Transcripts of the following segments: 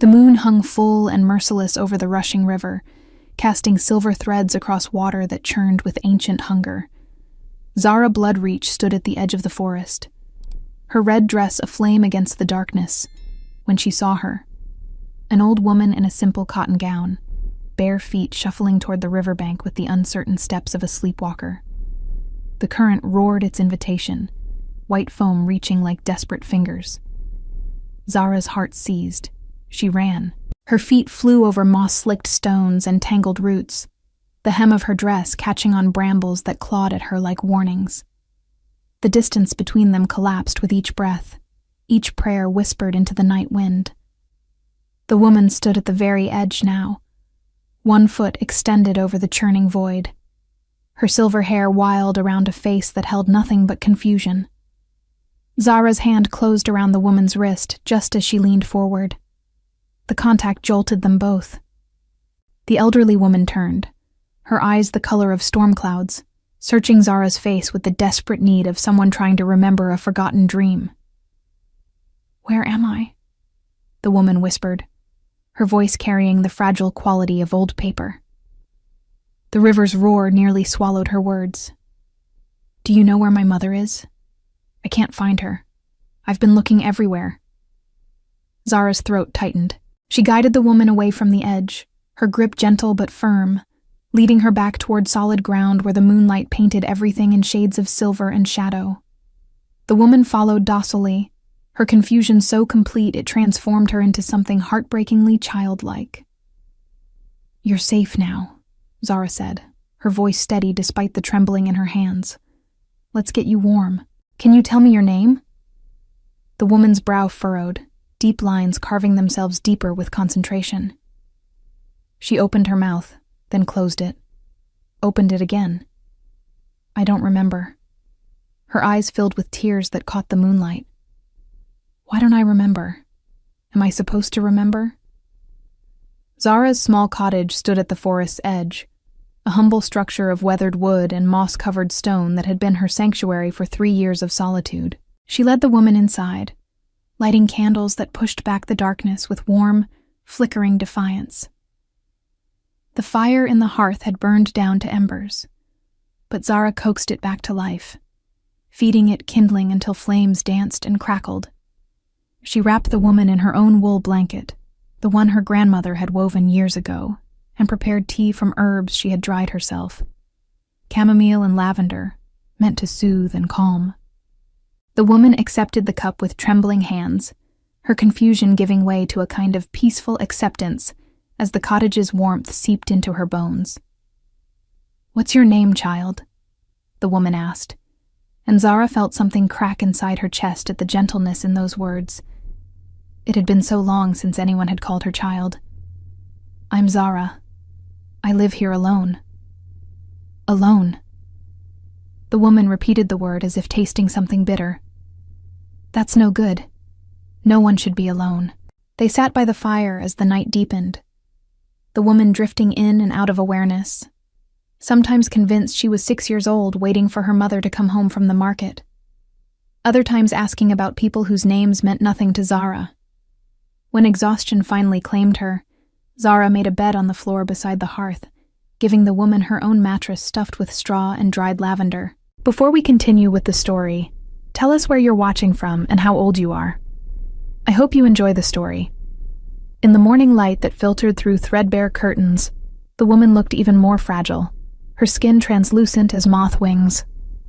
The moon hung full and merciless over the rushing river, casting silver threads across water that churned with ancient hunger. Zara Bloodreach stood at the edge of the forest, her red dress aflame against the darkness, when she saw her. An old woman in a simple cotton gown, bare feet shuffling toward the riverbank with the uncertain steps of a sleepwalker. The current roared its invitation, white foam reaching like desperate fingers. Zara's heart seized. She ran. Her feet flew over moss-slicked stones and tangled roots, the hem of her dress catching on brambles that clawed at her like warnings. The distance between them collapsed with each breath, each prayer whispered into the night wind. The woman stood at the very edge now, one foot extended over the churning void, her silver hair wild around a face that held nothing but confusion. Zara's hand closed around the woman's wrist just as she leaned forward. The contact jolted them both. The elderly woman turned, her eyes the color of storm clouds, searching Zara's face with the desperate need of someone trying to remember a forgotten dream. "Where am I?" the woman whispered, her voice carrying the fragile quality of old paper. The river's roar nearly swallowed her words. "Do you know where my mother is? I can't find her. I've been looking everywhere." Zara's throat tightened. She guided the woman away from the edge, her grip gentle but firm, leading her back toward solid ground where the moonlight painted everything in shades of silver and shadow. The woman followed docilely, her confusion so complete it transformed her into something heartbreakingly childlike. "You're safe now," Zara said, her voice steady despite the trembling in her hands. "Let's get you warm. Can you tell me your name?" The woman's brow furrowed, deep lines carving themselves deeper with concentration. She opened her mouth, then closed it. Opened it again. "I don't remember." Her eyes filled with tears that caught the moonlight. "Why don't I remember? Am I supposed to remember?" Zara's small cottage stood at the forest's edge, a humble structure of weathered wood and moss-covered stone that had been her sanctuary for 3 years of solitude. She led the woman inside, lighting candles that pushed back the darkness with warm, flickering defiance. The fire in the hearth had burned down to embers, but Zara coaxed it back to life, feeding it kindling until flames danced and crackled. She wrapped the woman in her own wool blanket, the one her grandmother had woven years ago, and prepared tea from herbs she had dried herself. Chamomile and lavender, meant to soothe and calm. The woman accepted the cup with trembling hands, her confusion giving way to a kind of peaceful acceptance as the cottage's warmth seeped into her bones. "What's your name, child?" the woman asked, and Zara felt something crack inside her chest at the gentleness in those words. It had been so long since anyone had called her child. "I'm Zara. I live here alone." "Alone." The woman repeated the word as if tasting something bitter. "That's no good. No one should be alone." They sat by the fire as the night deepened, the woman drifting in and out of awareness, sometimes convinced she was 6 years old waiting for her mother to come home from the market, other times asking about people whose names meant nothing to Zara. When exhaustion finally claimed her, Zara made a bed on the floor beside the hearth, giving the woman her own mattress stuffed with straw and dried lavender. Before we continue with the story, tell us where you're watching from and how old you are. I hope you enjoy the story. In the morning light that filtered through threadbare curtains, the woman looked even more fragile, her skin translucent as moth wings,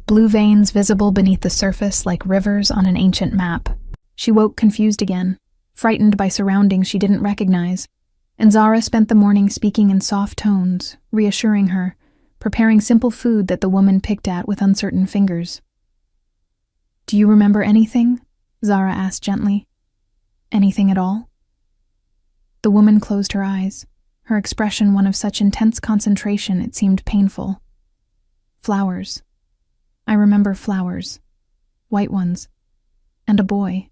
blue veins visible beneath the surface like rivers on an ancient map. She woke confused again, frightened by surroundings she didn't recognize, and Zara spent the morning speaking in soft tones, reassuring her, preparing simple food that the woman picked at with uncertain fingers. "Do you remember anything?" Zara asked gently. "Anything at all?" The woman closed her eyes, her expression one of such intense concentration it seemed painful. "Flowers. I remember flowers. White ones. And a boy.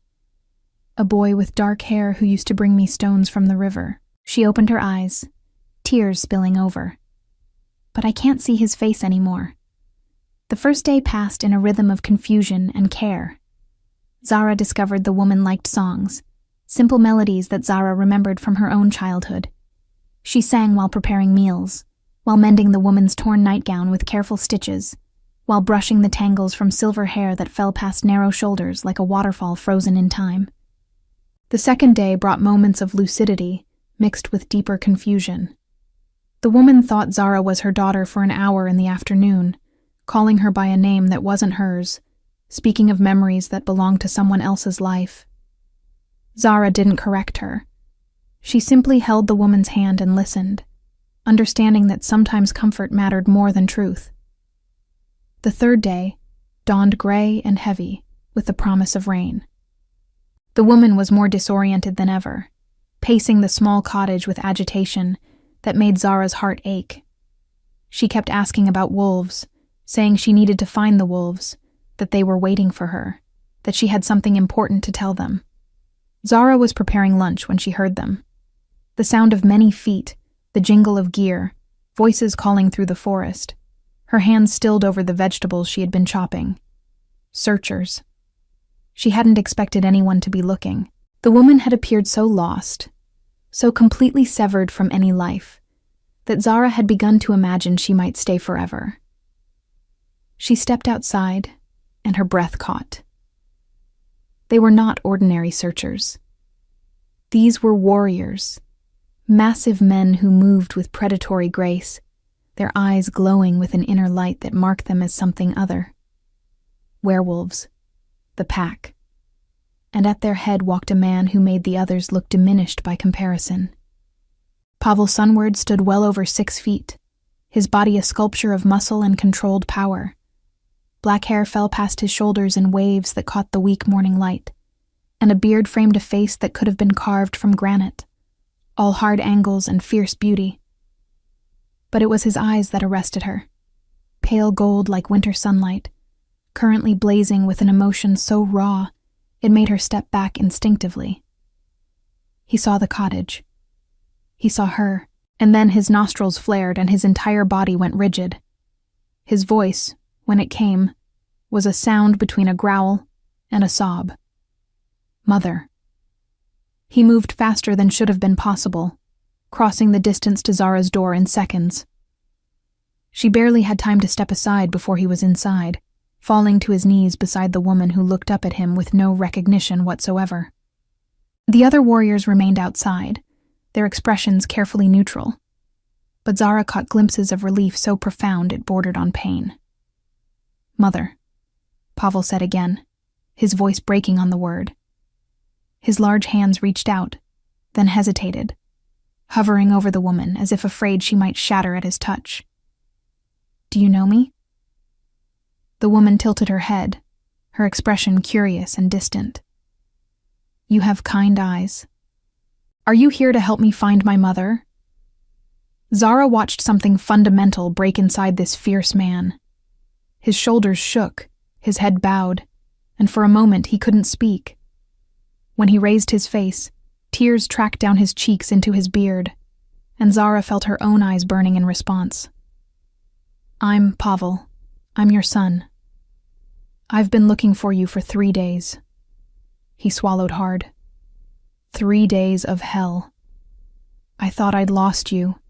A boy with dark hair who used to bring me stones from the river." She opened her eyes, tears spilling over. "But I can't see his face anymore." The first day passed in a rhythm of confusion and care. Zara discovered the woman liked songs, simple melodies that Zara remembered from her own childhood. She sang while preparing meals, while mending the woman's torn nightgown with careful stitches, while brushing the tangles from silver hair that fell past narrow shoulders like a waterfall frozen in time. The second day brought moments of lucidity mixed with deeper confusion. The woman thought Zara was her daughter for an hour in the afternoon, calling her by a name that wasn't hers, speaking of memories that belonged to someone else's life. Zara didn't correct her. She simply held the woman's hand and listened, understanding that sometimes comfort mattered more than truth. The third day dawned gray and heavy, with the promise of rain. The woman was more disoriented than ever, pacing the small cottage with agitation that made Zara's heart ache. She kept asking about wolves, saying she needed to find the wolves, that they were waiting for her, that she had something important to tell them. Zara was preparing lunch when she heard them. The sound of many feet, the jingle of gear, voices calling through the forest. Her hands stilled over the vegetables she had been chopping. Searchers. She hadn't expected anyone to be looking. The woman had appeared so lost, so completely severed from any life, that Zara had begun to imagine she might stay forever. She stepped outside, and her breath caught. They were not ordinary searchers. These were warriors, massive men who moved with predatory grace, their eyes glowing with an inner light that marked them as something other. Werewolves, the pack. And at their head walked a man who made the others look diminished by comparison. Pavel Sunward stood well over 6 feet, his body a sculpture of muscle and controlled power. Black hair fell past his shoulders in waves that caught the weak morning light, and a beard framed a face that could have been carved from granite, all hard angles and fierce beauty. But it was his eyes that arrested her, pale gold like winter sunlight, currently blazing with an emotion so raw it made her step back instinctively. He saw the cottage. He saw her, and then his nostrils flared and his entire body went rigid. His voice, when it came, was a sound between a growl and a sob. Mother. He moved faster than should have been possible, crossing the distance to Zara's door in seconds. She barely had time to step aside before he was inside, falling to his knees beside the woman who looked up at him with no recognition whatsoever. The other warriors remained outside, their expressions carefully neutral, but Zara caught glimpses of relief so profound it bordered on pain. Mother, Pavel said again, his voice breaking on the word. His large hands reached out, then hesitated, hovering over the woman as if afraid she might shatter at his touch. Do you know me? The woman tilted her head, her expression curious and distant. You have kind eyes. Are you here to help me find my mother? Zara watched something fundamental break inside this fierce man. His shoulders shook, his head bowed, and for a moment he couldn't speak. When he raised his face, tears tracked down his cheeks into his beard, and Zara felt her own eyes burning in response. I'm Pavel. I'm your son. I've been looking for you for 3 days. He swallowed hard. 3 days of hell. I thought I'd lost you.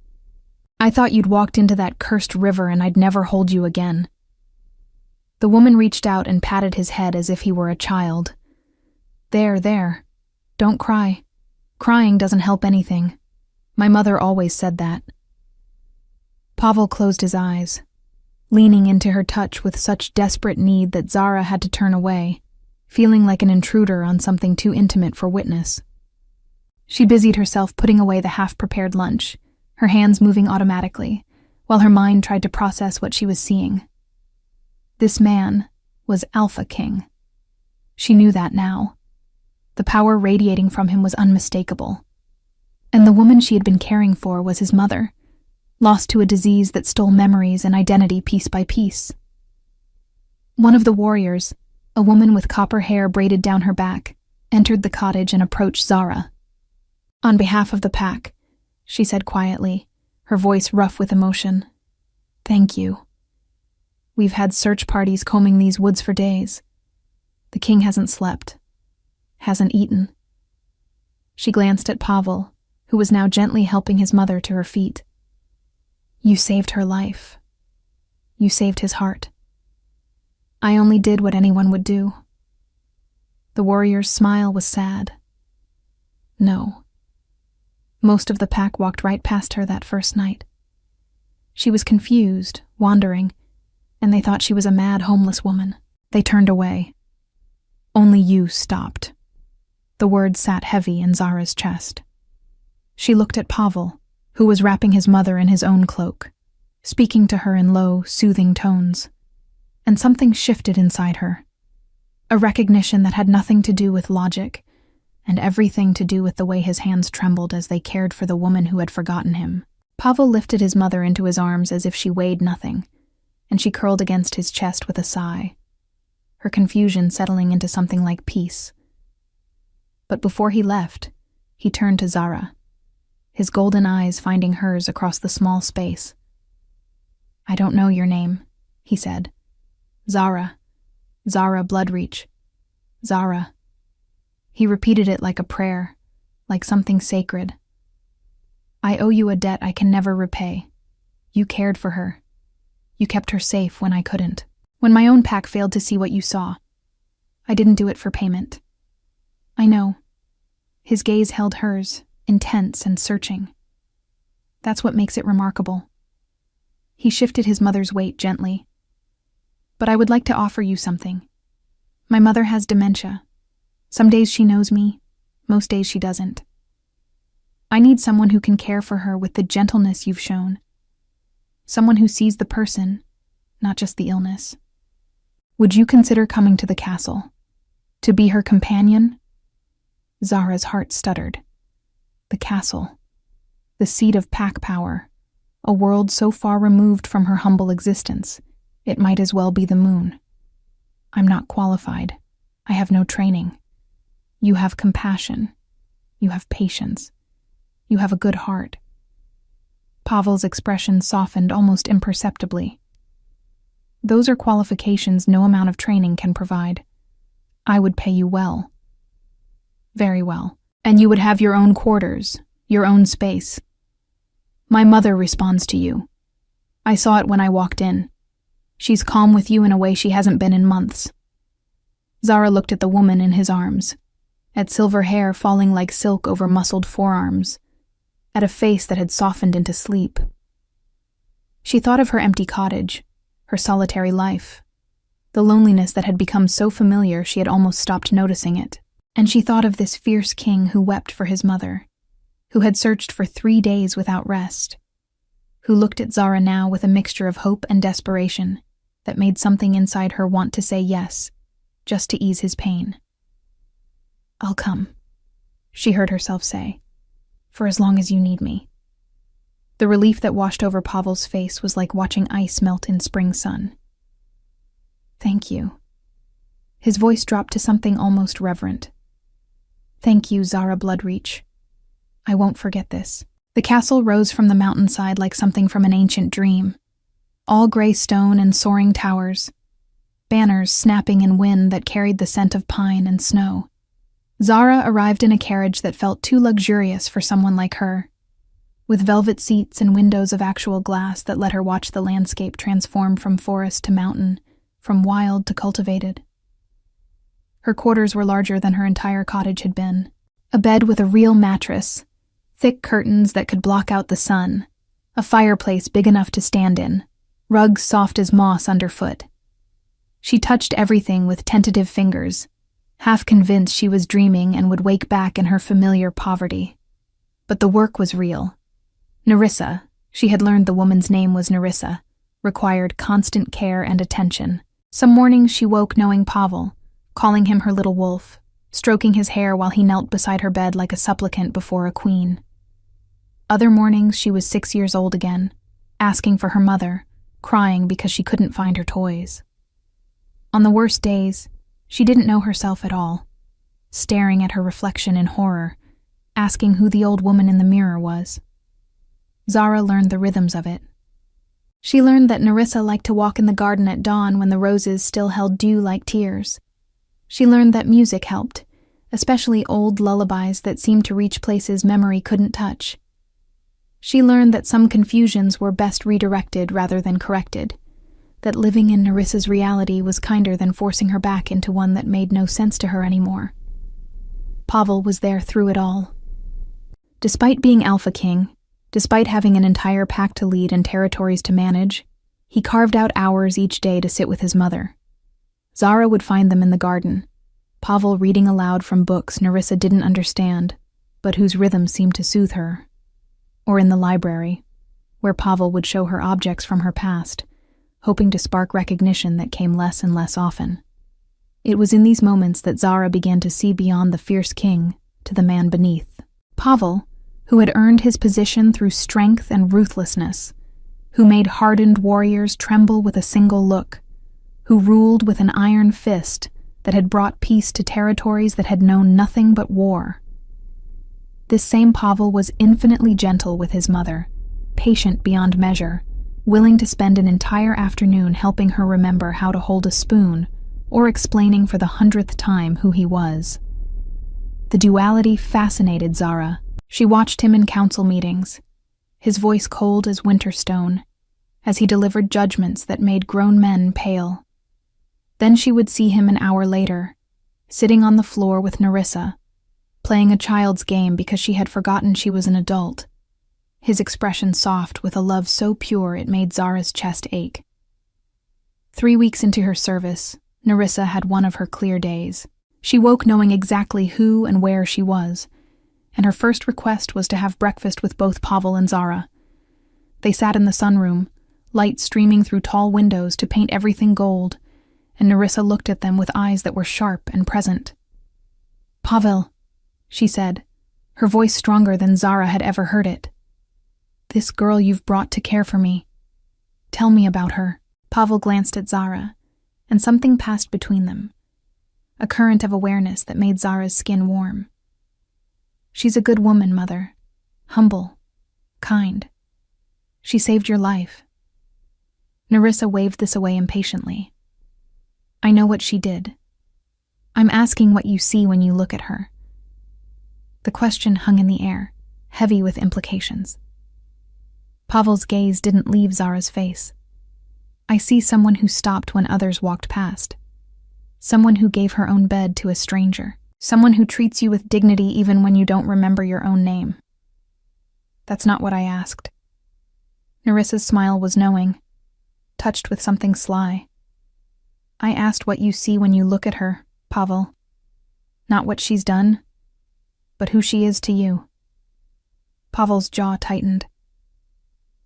I thought you'd walked into that cursed river and I'd never hold you again. The woman reached out and patted his head as if he were a child. There. Don't cry. Crying doesn't help anything. My mother always said that. Pavel closed his eyes, leaning into her touch with such desperate need that Zara had to turn away, feeling like an intruder on something too intimate for witness. She busied herself putting away the half-prepared lunch, her hands moving automatically, while her mind tried to process what she was seeing. This man was Alpha King. She knew that now. The power radiating from him was unmistakable. And the woman she had been caring for was his mother, lost to a disease that stole memories and identity piece by piece. One of the warriors, a woman with copper hair braided down her back, entered the cottage and approached Zara. On behalf of the pack, she said quietly, her voice rough with emotion. Thank you. We've had search parties combing these woods for days. The king hasn't slept, hasn't eaten. She glanced at Pavel, who was now gently helping his mother to her feet. You saved her life. You saved his heart. I only did what anyone would do. The warrior's smile was sad. No. Most of the pack walked right past her that first night. She was confused, wandering, and they thought she was a mad homeless woman. They turned away. Only you stopped. The words sat heavy in Zara's chest. She looked at Pavel, who was wrapping his mother in his own cloak, speaking to her in low, soothing tones. And something shifted inside her. A recognition that had nothing to do with logic, and everything to do with the way his hands trembled as they cared for the woman who had forgotten him. Pavel lifted his mother into his arms as if she weighed nothing, and she curled against his chest with a sigh, her confusion settling into something like peace. But before he left, he turned to Zara, his golden eyes finding hers across the small space. I don't know your name, he said. Zara Bloodreach. Zara. He repeated it like a prayer, like something sacred. I owe you a debt I can never repay. You cared for her. You kept her safe when I couldn't. When my own pack failed to see what you saw, I didn't do it for payment. I know. His gaze held hers, intense and searching. That's what makes it remarkable. He shifted his mother's weight gently. But I would like to offer you something. My mother has dementia. Some days she knows me, most days she doesn't. I need someone who can care for her with the gentleness you've shown. Someone who sees the person, not just the illness. Would you consider coming to the castle? To be her companion? Zara's heart stuttered. The castle. The seat of pack power. A world so far removed from her humble existence, it might as well be the moon. I'm not qualified. I have no training. You have compassion. You have patience. You have a good heart. Pavel's expression softened almost imperceptibly. Those are qualifications no amount of training can provide. I would pay you well. Very well. And you would have your own quarters, your own space. My mother responds to you. I saw it when I walked in. She's calm with you in a way she hasn't been in months. Zara looked at the woman in his arms, at silver hair falling like silk over muscled forearms, at a face that had softened into sleep. She thought of her empty cottage, her solitary life, the loneliness that had become so familiar she had almost stopped noticing it. And she thought of this fierce king who wept for his mother, who had searched for 3 days without rest, who looked at Zara now with a mixture of hope and desperation that made something inside her want to say yes, just to ease his pain. I'll come, she heard herself say, for as long as you need me. The relief that washed over Pavel's face was like watching ice melt in spring sun. Thank you. His voice dropped to something almost reverent. Thank you, Zara Bloodreach. I won't forget this. The castle rose from the mountainside like something from an ancient dream. All gray stone and soaring towers. Banners snapping in wind that carried the scent of pine and snow. Zara arrived in a carriage that felt too luxurious for someone like her, with velvet seats and windows of actual glass that let her watch the landscape transform from forest to mountain, from wild to cultivated. Her quarters were larger than her entire cottage had been. A bed with a real mattress, thick curtains that could block out the sun, a fireplace big enough to stand in, rugs soft as moss underfoot. She touched everything with tentative fingers, half convinced she was dreaming and would wake back in her familiar poverty. But the work was real. Nerissa, she had learned the woman's name was Nerissa, required constant care and attention. Some mornings she woke knowing Pavel, calling him her little wolf, stroking his hair while he knelt beside her bed like a supplicant before a queen. Other mornings she was 6 years old again, asking for her mother, crying because she couldn't find her toys. On the worst days, she didn't know herself at all, staring at her reflection in horror, asking who the old woman in the mirror was. Zara learned the rhythms of it. She learned that Nerissa liked to walk in the garden at dawn when the roses still held dew like tears. She learned that music helped, especially old lullabies that seemed to reach places memory couldn't touch. She learned that some confusions were best redirected rather than corrected, that living in Nerissa's reality was kinder than forcing her back into one that made no sense to her anymore. Pavel was there through it all. Despite being Alpha King, despite having an entire pack to lead and territories to manage, he carved out hours each day to sit with his mother. Zara would find them in the garden, Pavel reading aloud from books Nerissa didn't understand, but whose rhythm seemed to soothe her. Or in the library, where Pavel would show her objects from her past, hoping to spark recognition that came less and less often. It was in these moments that Zara began to see beyond the fierce king to the man beneath. Pavel, who had earned his position through strength and ruthlessness, who made hardened warriors tremble with a single look, who ruled with an iron fist that had brought peace to territories that had known nothing but war. This same Pavel was infinitely gentle with his mother, patient beyond measure, willing to spend an entire afternoon helping her remember how to hold a spoon or explaining for the 100th time who he was. The duality fascinated Zara. She watched him in council meetings, his voice cold as winter stone, as he delivered judgments that made grown men pale. Then she would see him an hour later, sitting on the floor with Nerissa, playing a child's game because she had forgotten she was an adult, his expression soft with a love so pure it made Zara's chest ache. 3 weeks into her service, Nerissa had one of her clear days. She woke knowing exactly who and where she was, and her first request was to have breakfast with both Pavel and Zara. They sat in the sunroom, light streaming through tall windows to paint everything gold, and Nerissa looked at them with eyes that were sharp and present. "Pavel," she said, her voice stronger than Zara had ever heard it. "This girl you've brought to care for me. Tell me about her." Pavel glanced at Zara, and something passed between them, a current of awareness that made Zara's skin warm. "She's a good woman, Mother. Humble. Kind. She saved your life." Nerissa waved this away impatiently. "I know what she did. I'm asking what you see when you look at her." The question hung in the air, heavy with implications. Pavel's gaze didn't leave Zara's face. "I see someone who stopped when others walked past. Someone who gave her own bed to a stranger. Someone who treats you with dignity even when you don't remember your own name." "That's not what I asked." Nerissa's smile was knowing, touched with something sly. "I asked what you see when you look at her, Pavel. Not what she's done, but who she is to you." Pavel's jaw tightened.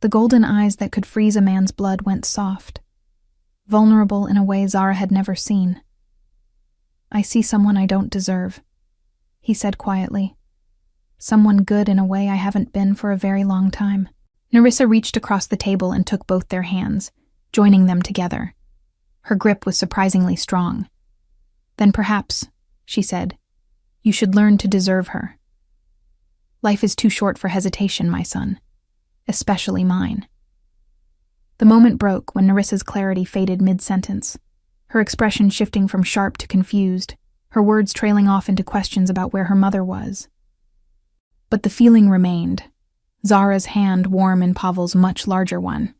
The golden eyes that could freeze a man's blood went soft, vulnerable in a way Zara had never seen. "I see someone I don't deserve," he said quietly. "Someone good in a way I haven't been for a very long time." Nerissa reached across the table and took both their hands, joining them together. Her grip was surprisingly strong. "Then perhaps," she said, "you should learn to deserve her. Life is too short for hesitation, my son. Especially mine." The moment broke when Nerissa's clarity faded mid-sentence, her expression shifting from sharp to confused, her words trailing off into questions about where her mother was. But the feeling remained, Zara's hand warm in Pavel's much larger one,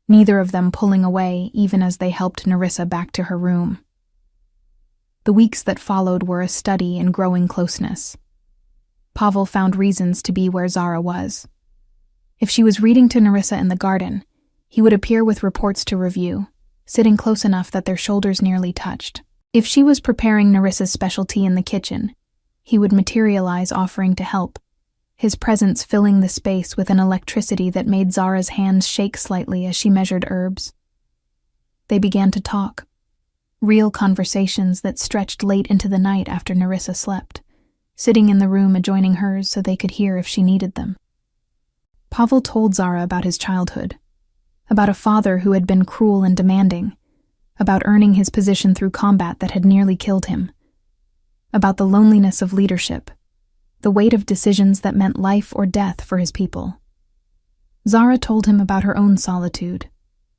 neither of them pulling away even as they helped Nerissa back to her room. The weeks that followed were a study in growing closeness. Pavel found reasons to be where Zara was. If she was reading to Nerissa in the garden, he would appear with reports to review, sitting close enough that their shoulders nearly touched. If she was preparing Nerissa's specialty in the kitchen, he would materialize offering to help, his presence filling the space with an electricity that made Zara's hands shake slightly as she measured herbs. They began to talk, real conversations that stretched late into the night after Nerissa slept, sitting in the room adjoining hers so they could hear if she needed them. Pavel told Zara about his childhood, about a father who had been cruel and demanding, about earning his position through combat that had nearly killed him, about the loneliness of leadership, the weight of decisions that meant life or death for his people. Zara told him about her own solitude,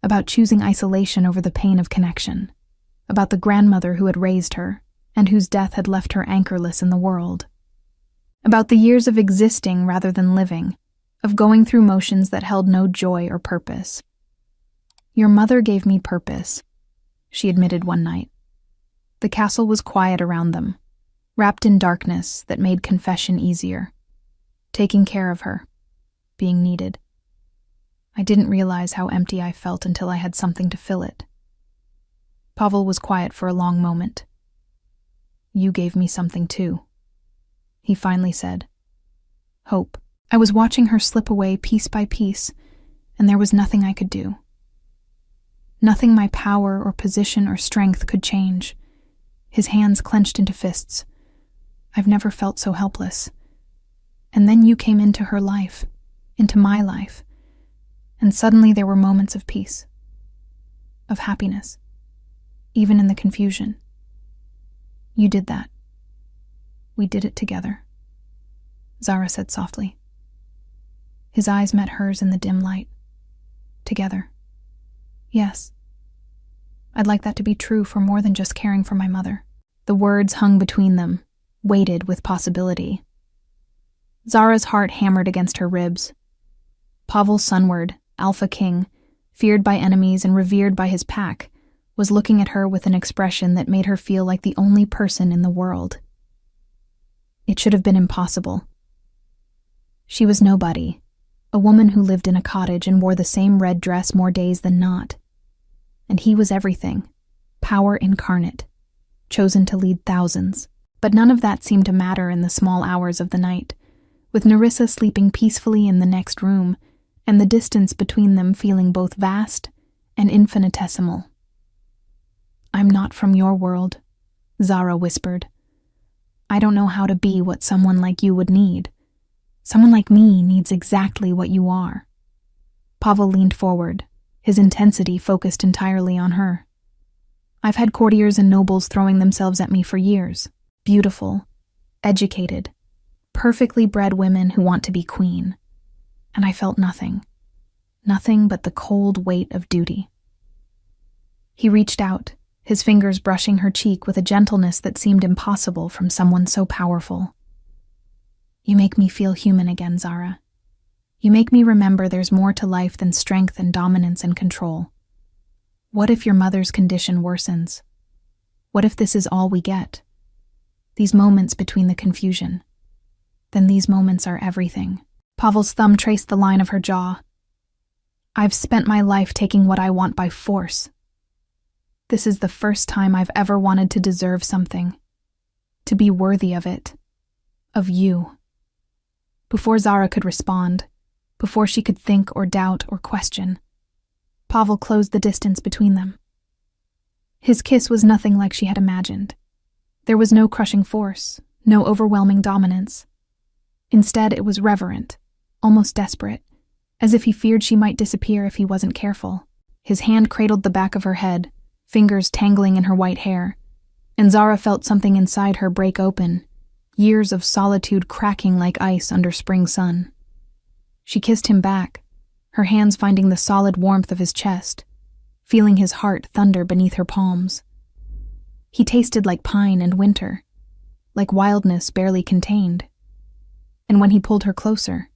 about choosing isolation over the pain of connection, about the grandmother who had raised her, and whose death had left her anchorless in the world. About the years of existing rather than living, of going through motions that held no joy or purpose. "Your mother gave me purpose," she admitted one night. The castle was quiet around them, wrapped in darkness that made confession easier. Taking care of her, being needed. I didn't realize how empty I felt until I had something to fill it. Pavel was quiet for a long moment. "You gave me something too," he finally said. "Hope." I was watching her slip away piece by piece, and there was nothing I could do. Nothing my power or position or strength could change. His hands clenched into fists. I've never felt so helpless. And then you came into her life, into my life, and suddenly there were moments of peace, of happiness, even in the confusion. You did that. We did it together," Zara said softly. His eyes met hers in the dim light. "Together. Yes. I'd like that to be true for more than just caring for my mother." The words hung between them, weighted with possibility. Zara's heart hammered against her ribs. Pavel Sunward, Alpha King, feared by enemies and revered by his pack, was looking at her with an expression that made her feel like the only person in the world. It should have been impossible. She was nobody, a woman who lived in a cottage and wore the same red dress more days than not. And he was everything, power incarnate, chosen to lead thousands. But none of that seemed to matter in the small hours of the night, with Nerissa sleeping peacefully in the next room, and the distance between them feeling both vast and infinitesimal. "I'm not from your world," Zara whispered. "I don't know how to be what someone like you would need. Someone like me needs exactly what you are." Pavel leaned forward, his intensity focused entirely on her. "I've had courtiers and nobles throwing themselves at me for years. Beautiful, educated, perfectly bred women who want to be queen. And I felt nothing. Nothing but the cold weight of duty." He reached out, his fingers brushing her cheek with a gentleness that seemed impossible from someone so powerful. "You make me feel human again, Zara. You make me remember there's more to life than strength and dominance and control. What if your mother's condition worsens? What if this is all we get? These moments between the confusion. Then these moments are everything." Pavel's thumb traced the line of her jaw. "I've spent my life taking what I want by force. This is the first time I've ever wanted to deserve something, to be worthy of it, of you." Before Zara could respond, before she could think or doubt or question, Pavel closed the distance between them. His kiss was nothing like she had imagined. There was no crushing force, no overwhelming dominance. Instead, it was reverent, almost desperate, as if he feared she might disappear if he wasn't careful. His hand cradled the back of her head, fingers tangling in her white hair, and Zara felt something inside her break open, years of solitude cracking like ice under spring sun. She kissed him back, her hands finding the solid warmth of his chest, feeling his heart thunder beneath her palms. He tasted like pine and winter, like wildness barely contained. And when he pulled her closer,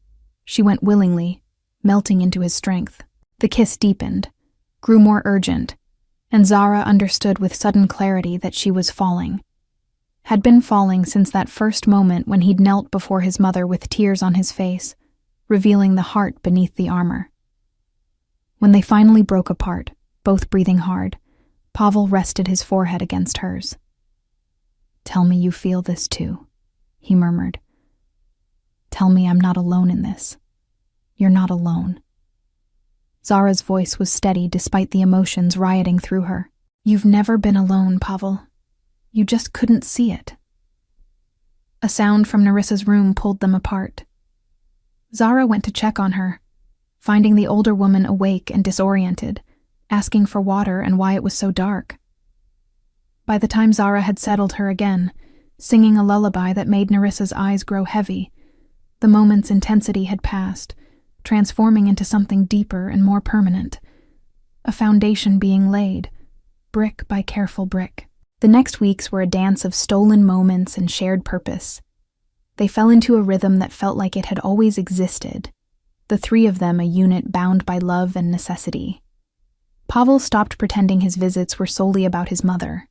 she went willingly, melting into his strength. The kiss deepened, grew more urgent, and Zara understood with sudden clarity that she was falling. Had been falling since that first moment when he'd knelt before his mother with tears on his face, revealing the heart beneath the armor. When they finally broke apart, both breathing hard, Pavel rested his forehead against hers. "Tell me you feel this too," he murmured. "Tell me I'm not alone in this. You're not alone." Zara's voice was steady despite the emotions rioting through her. "You've never been alone, Pavel. You just couldn't see it." A sound from Nerissa's room pulled them apart. Zara went to check on her, finding the older woman awake and disoriented, asking for water and why it was so dark. By the time Zara had settled her again, singing a lullaby that made Nerissa's eyes grow heavy, the moment's intensity had passed, transforming into something deeper and more permanent, a foundation being laid, brick by careful brick. The next weeks were a dance of stolen moments and shared purpose. They fell into a rhythm that felt like it had always existed, the three of them a unit bound by love and necessity. Pavel stopped pretending his visits were solely about his mother.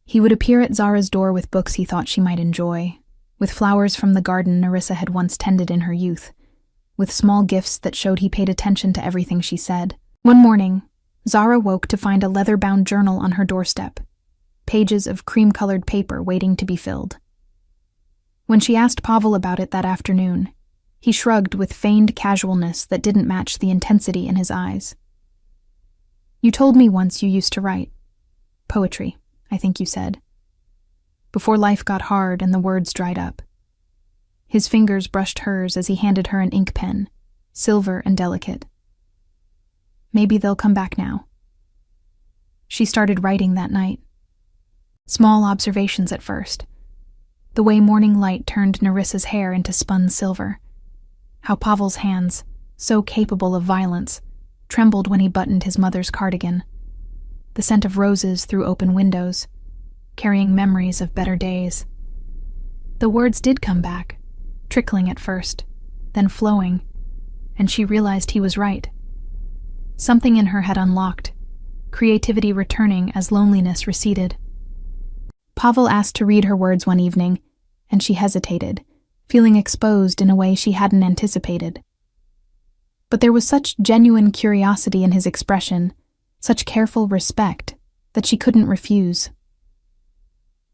He would appear at Zara's door with books he thought she might enjoy, with flowers from the garden Nerissa had once tended in her youth, with small gifts that showed he paid attention to everything she said. One morning, Zara woke to find a leather-bound journal on her doorstep, pages of cream-colored paper waiting to be filled. When she asked Pavel about it that afternoon, he shrugged with feigned casualness that didn't match the intensity in his eyes. "You told me once you used to write. Poetry, I think you said. Before life got hard and the words dried up." His fingers brushed hers as he handed her an ink pen, silver and delicate. "Maybe they'll come back now." She started writing that night. Small observations at first. The way morning light turned Nerissa's hair into spun silver. How Pavel's hands, so capable of violence, trembled when he buttoned his mother's cardigan. The scent of roses through open windows, carrying memories of better days. The words did come back, trickling at first, then flowing, and she realized he was right. Something in her had unlocked, creativity returning as loneliness receded. Pavel asked to read her words one evening, and she hesitated, feeling exposed in a way she hadn't anticipated. But there was such genuine curiosity in his expression, such careful respect, that she couldn't refuse.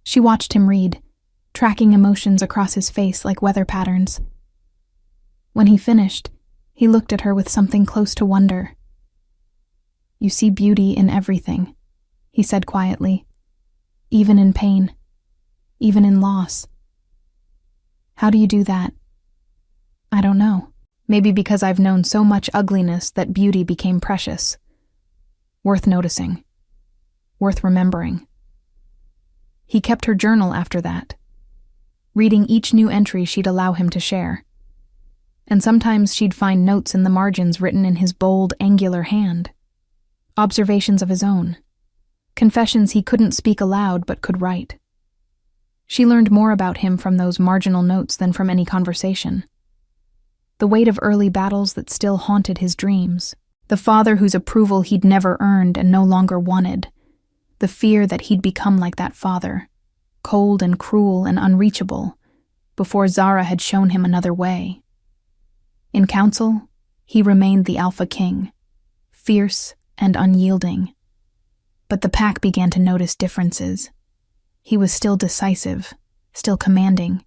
She watched him read, tracking emotions across his face like weather patterns. When he finished, he looked at her with something close to wonder. "You see beauty in everything," he said quietly. "Even in pain, even in loss. How do you do that?" "I don't know. Maybe because I've known so much ugliness that beauty became precious. Worth noticing. Worth remembering." He kept her journal after that, reading each new entry she'd allow him to share. And sometimes she'd find notes in the margins written in his bold, angular hand. Observations of his own. Confessions he couldn't speak aloud but could write. She learned more about him from those marginal notes than from any conversation. The weight of early battles that still haunted his dreams. The father whose approval he'd never earned and no longer wanted. The fear that he'd become like that father, cold and cruel and unreachable, before Zara had shown him another way. In council, he remained the Alpha King, fierce and unyielding. But the pack began to notice differences. He was still decisive, still commanding,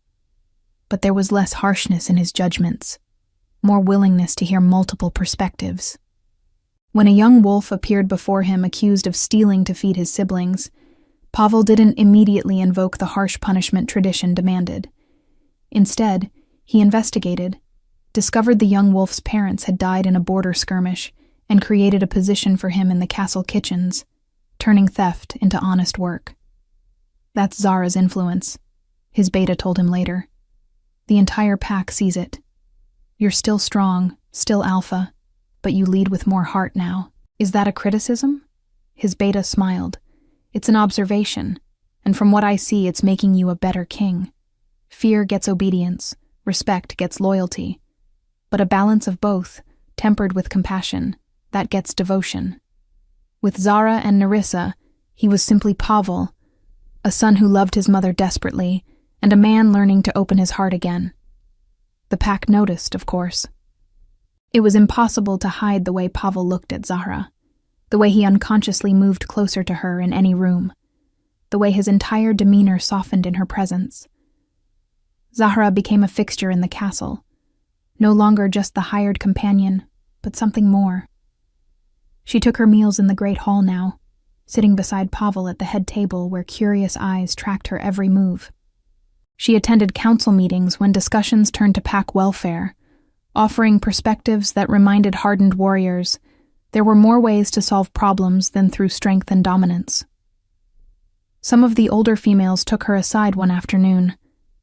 but there was less harshness in his judgments, more willingness to hear multiple perspectives. When a young wolf appeared before him accused of stealing to feed his siblings, Pavel didn't immediately invoke the harsh punishment tradition demanded. Instead, he investigated, discovered the young wolf's parents had died in a border skirmish, and created a position for him in the castle kitchens, turning theft into honest work. "That's Zara's influence," his beta told him later. "The entire pack sees it. You're still strong, still alpha, but you lead with more heart now." "Is that a criticism?" His beta smiled. "It's an observation, and from what I see it's making you a better king. Fear gets obedience, respect gets loyalty, but a balance of both, tempered with compassion, that gets devotion." With Zara and Nerissa, he was simply Pavel, a son who loved his mother desperately, and a man learning to open his heart again. The pack noticed, of course. It was impossible to hide the way Pavel looked at Zara, the way he unconsciously moved closer to her in any room, the way his entire demeanor softened in her presence. Zahra became a fixture in the castle, no longer just the hired companion, but something more. She took her meals in the great hall now, sitting beside Pavel at the head table where curious eyes tracked her every move. She attended council meetings when discussions turned to pack welfare, offering perspectives that reminded hardened warriors there were more ways to solve problems than through strength and dominance. Some of the older females took her aside one afternoon,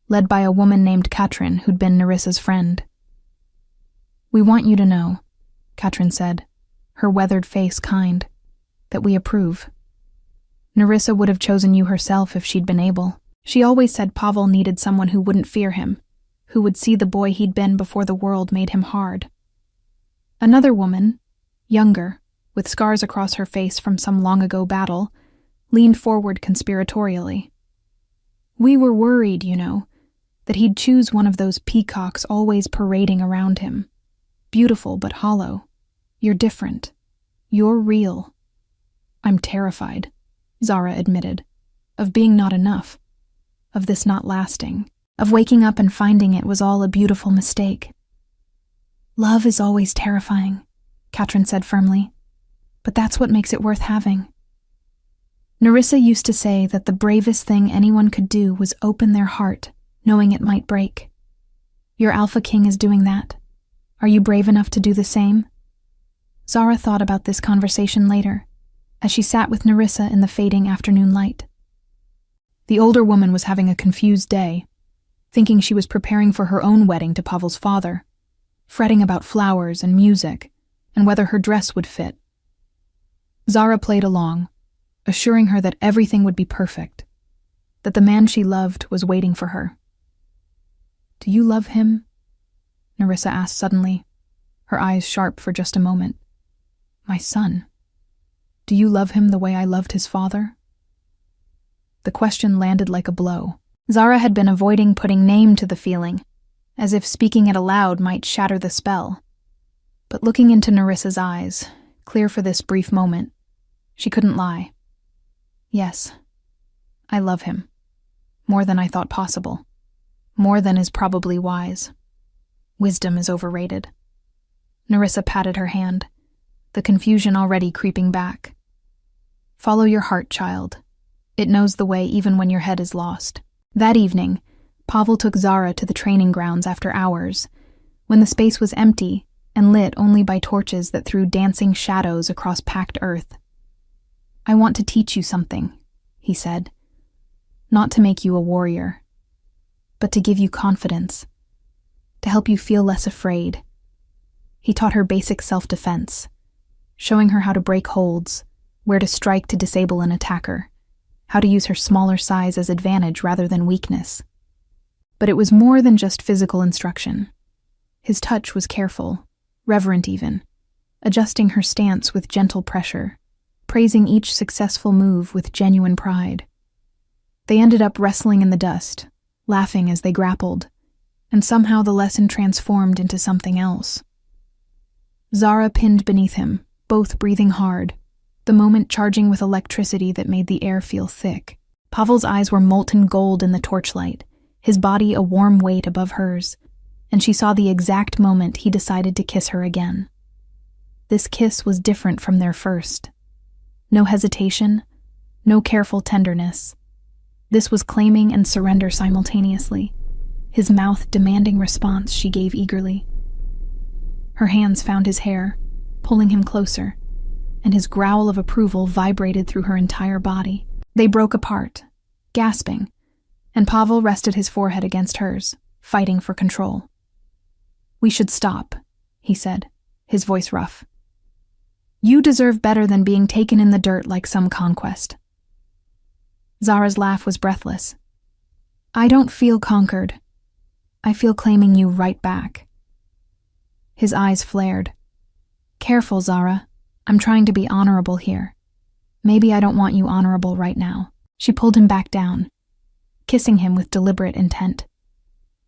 led by a woman named Katrin who'd been Nerissa's friend. "We want you to know," Katrin said, her weathered face kind, "that we approve. Nerissa would have chosen you herself if she'd been able. She always said Pavel needed someone who wouldn't fear him, who would see the boy he'd been before the world made him hard. Another woman, younger, with scars across her face from some long-ago battle, leaned forward conspiratorially. We were worried, that he'd choose one of those peacocks always parading around him. Beautiful but hollow. You're different. You're real. I'm terrified, Zara admitted, of being not enough, of this not lasting, of waking up and finding it was all a beautiful mistake. Love is always terrifying, Katrin said firmly, but that's what makes it worth having. Nerissa used to say that the bravest thing anyone could do was open their heart, knowing it might break. Your Alpha King is doing that. Are you brave enough to do the same? Zara thought about this conversation later, as she sat with Nerissa in the fading afternoon light. The older woman was having a confused day, thinking she was preparing for her own wedding to Pavel's father, fretting about flowers and music, and whether her dress would fit. Zara played along, assuring her that everything would be perfect, that the man she loved was waiting for her. Do you love him? Nerissa asked suddenly, her eyes sharp for just a moment. My son. Do you love him the way I loved his father? The question landed like a blow. Zara had been avoiding putting name to the feeling, as if speaking it aloud might shatter the spell. But looking into Nerissa's eyes, clear for this brief moment, she couldn't lie. Yes, I love him. More than I thought possible. More than is probably wise. Wisdom is overrated. Nerissa patted her hand, the confusion already creeping back. Follow your heart, child. It knows the way even when your head is lost. That evening, Pavel took Zara to the training grounds after hours, when the space was empty and lit only by torches that threw dancing shadows across packed earth. I want to teach you something, he said. Not to make you a warrior, but to give you confidence, to help you feel less afraid. He taught her basic self-defense, showing her how to break holds, where to strike to disable an attacker, how to use her smaller size as advantage rather than weakness. But it was more than just physical instruction. His touch was careful, reverent even, adjusting her stance with gentle pressure, praising each successful move with genuine pride. They ended up wrestling in the dust, laughing as they grappled, and somehow the lesson transformed into something else. Zara pinned beneath him, both breathing hard, the moment charging with electricity that made the air feel thick. Pavel's eyes were molten gold in the torchlight, his body a warm weight above hers, and she saw the exact moment he decided to kiss her again. This kiss was different from their first. No hesitation, no careful tenderness. This was claiming and surrender simultaneously, his mouth demanding response she gave eagerly. Her hands found his hair, pulling him closer, and his growl of approval vibrated through her entire body. They broke apart, gasping, and Pavel rested his forehead against hers, fighting for control. We should stop, he said, his voice rough. You deserve better than being taken in the dirt like some conquest. Zara's laugh was breathless. I don't feel conquered. I feel claiming you right back. His eyes flared. Careful, Zara. I'm trying to be honorable here. Maybe I don't want you honorable right now. She pulled him back down, kissing him with deliberate intent,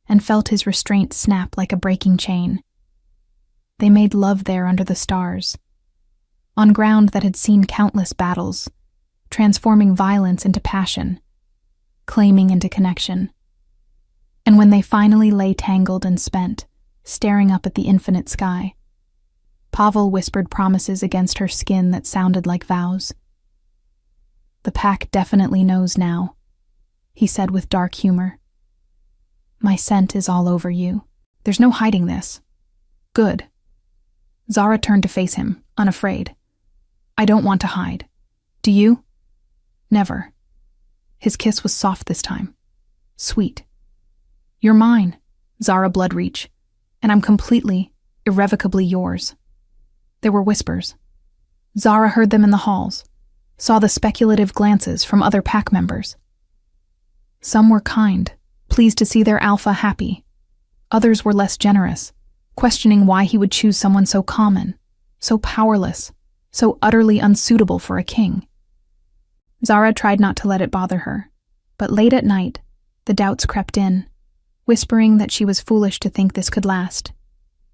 and felt his restraint snap like a breaking chain. They made love there under the stars, on ground that had seen countless battles, transforming violence into passion, claiming into connection. And when they finally lay tangled and spent, staring up at the infinite sky, Pavel whispered promises against her skin that sounded like vows. The pack definitely knows now, he said with dark humor. My scent is all over you. There's no hiding this. Good. Zara turned to face him, unafraid. I don't want to hide. Do you? Never. His kiss was soft this time. Sweet. You're mine, Zara Bloodreach, and I'm completely, irrevocably yours. There were whispers. Zara heard them in the halls, saw the speculative glances from other pack members. Some were kind, pleased to see their alpha happy. Others were less generous, questioning why he would choose someone so common, so powerless, so utterly unsuitable for a king. Zara tried not to let it bother her, but late at night, the doubts crept in, whispering that she was foolish to think this could last,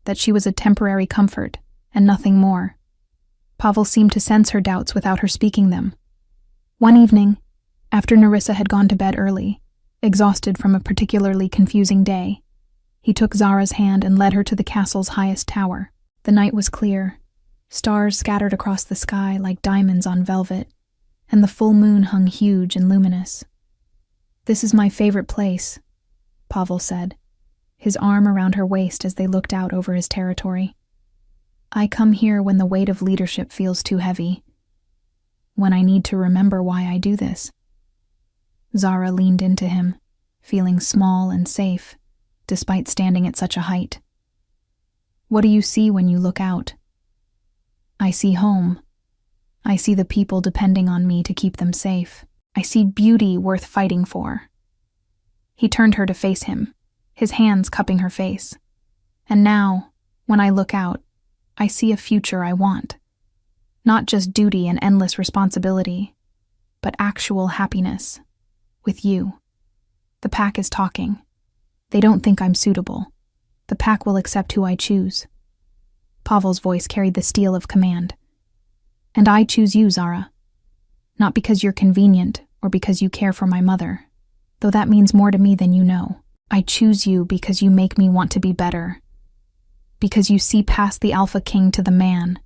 that she was a temporary comfort and nothing more. Pavel seemed to sense her doubts without her speaking them. One evening, after Nerissa had gone to bed early, exhausted from a particularly confusing day, he took Zara's hand and led her to the castle's highest tower. The night was clear, stars scattered across the sky like diamonds on velvet, and the full moon hung huge and luminous. "This is my favorite place," Pavel said, his arm around her waist as they looked out over his territory. "I come here when the weight of leadership feels too heavy, when I need to remember why I do this." Zara leaned into him, feeling small and safe, despite standing at such a height. "What do you see when you look out?" "I see home. I see the people depending on me to keep them safe. I see beauty worth fighting for." He turned her to face him, his hands cupping her face. "And now, when I look out, I see a future I want. Not just duty and endless responsibility, but actual happiness. With you. The pack is talking. They don't think I'm suitable. The pack will accept who I choose." Pavel's voice carried the steel of command. "And I choose you, Zara. Not because you're convenient or because you care for my mother, though that means more to me than you know. I choose you because you make me want to be better. Because you see past the Alpha King to the man.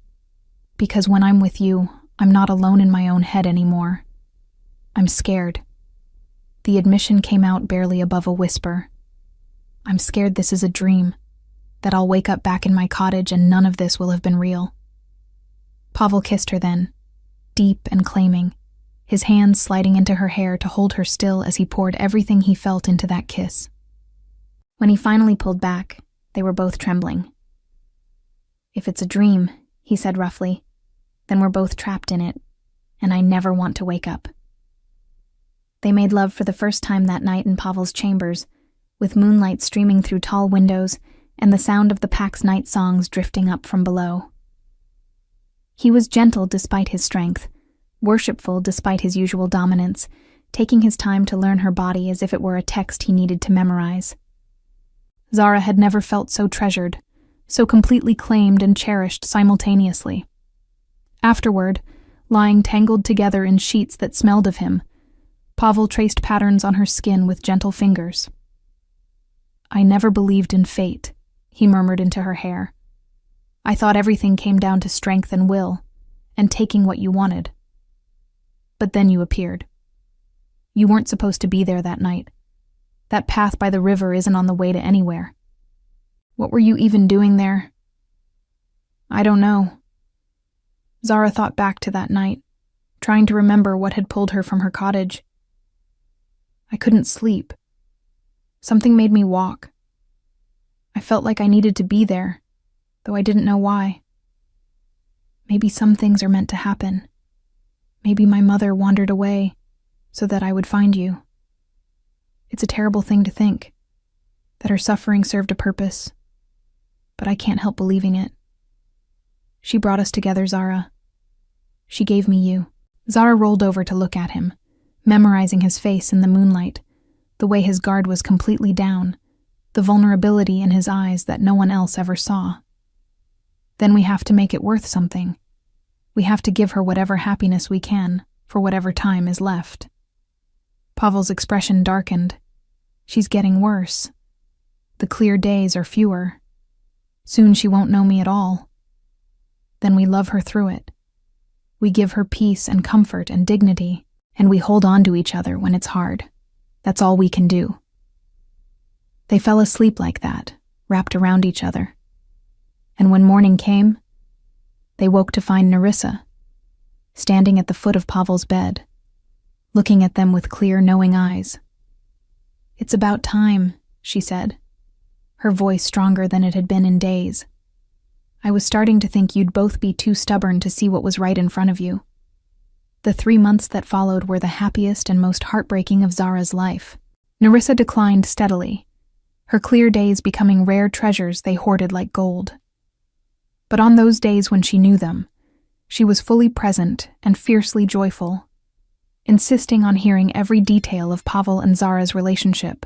Because when I'm with you, I'm not alone in my own head anymore. I'm scared." The admission came out barely above a whisper. "I'm scared this is a dream, that I'll wake up back in my cottage and none of this will have been real." Pavel kissed her then, deep and claiming, his hands sliding into her hair to hold her still as he poured everything he felt into that kiss. When he finally pulled back, they were both trembling. "If it's a dream," he said roughly, "then we're both trapped in it, and I never want to wake up." They made love for the first time that night in Pavel's chambers, with moonlight streaming through tall windows and the sound of the pack's night songs drifting up from below. He was gentle despite his strength, worshipful despite his usual dominance, taking his time to learn her body as if it were a text he needed to memorize. Zara had never felt so treasured, so completely claimed and cherished simultaneously. Afterward, lying tangled together in sheets that smelled of him, Pavel traced patterns on her skin with gentle fingers. "I never believed in fate," he murmured into her hair. "I thought everything came down to strength and will, and taking what you wanted. But then you appeared. You weren't supposed to be there that night. That path by the river isn't on the way to anywhere. What were you even doing there?" "I don't know." Zara thought back to that night, trying to remember what had pulled her from her cottage. "I couldn't sleep. Something made me walk. I felt like I needed to be there, though I didn't know why. Maybe some things are meant to happen. Maybe my mother wandered away so that I would find you. It's a terrible thing to think, that her suffering served a purpose, but I can't help believing it. She brought us together, Zara. She gave me you." Zara rolled over to look at him, memorizing his face in the moonlight, the way his guard was completely down, the vulnerability in his eyes that no one else ever saw. "Then we have to make it worth something. We have to give her whatever happiness we can, for whatever time is left." Pavel's expression darkened. "She's getting worse. The clear days are fewer. Soon she won't know me at all. Then we love her through it. We give her peace and comfort and dignity, and we hold on to each other when it's hard. That's all we can do." They fell asleep like that, wrapped around each other. And when morning came, they woke to find Nerissa, standing at the foot of Pavel's bed, looking at them with clear, knowing eyes. "It's about time," she said, her voice stronger than it had been in days. "I was starting to think you'd both be too stubborn to see what was right in front of you." The 3 months that followed were the happiest and most heartbreaking of Zara's life. Nerissa declined steadily, her clear days becoming rare treasures they hoarded like gold. But on those days when she knew them, she was fully present and fiercely joyful, insisting on hearing every detail of Pavel and Zara's relationship,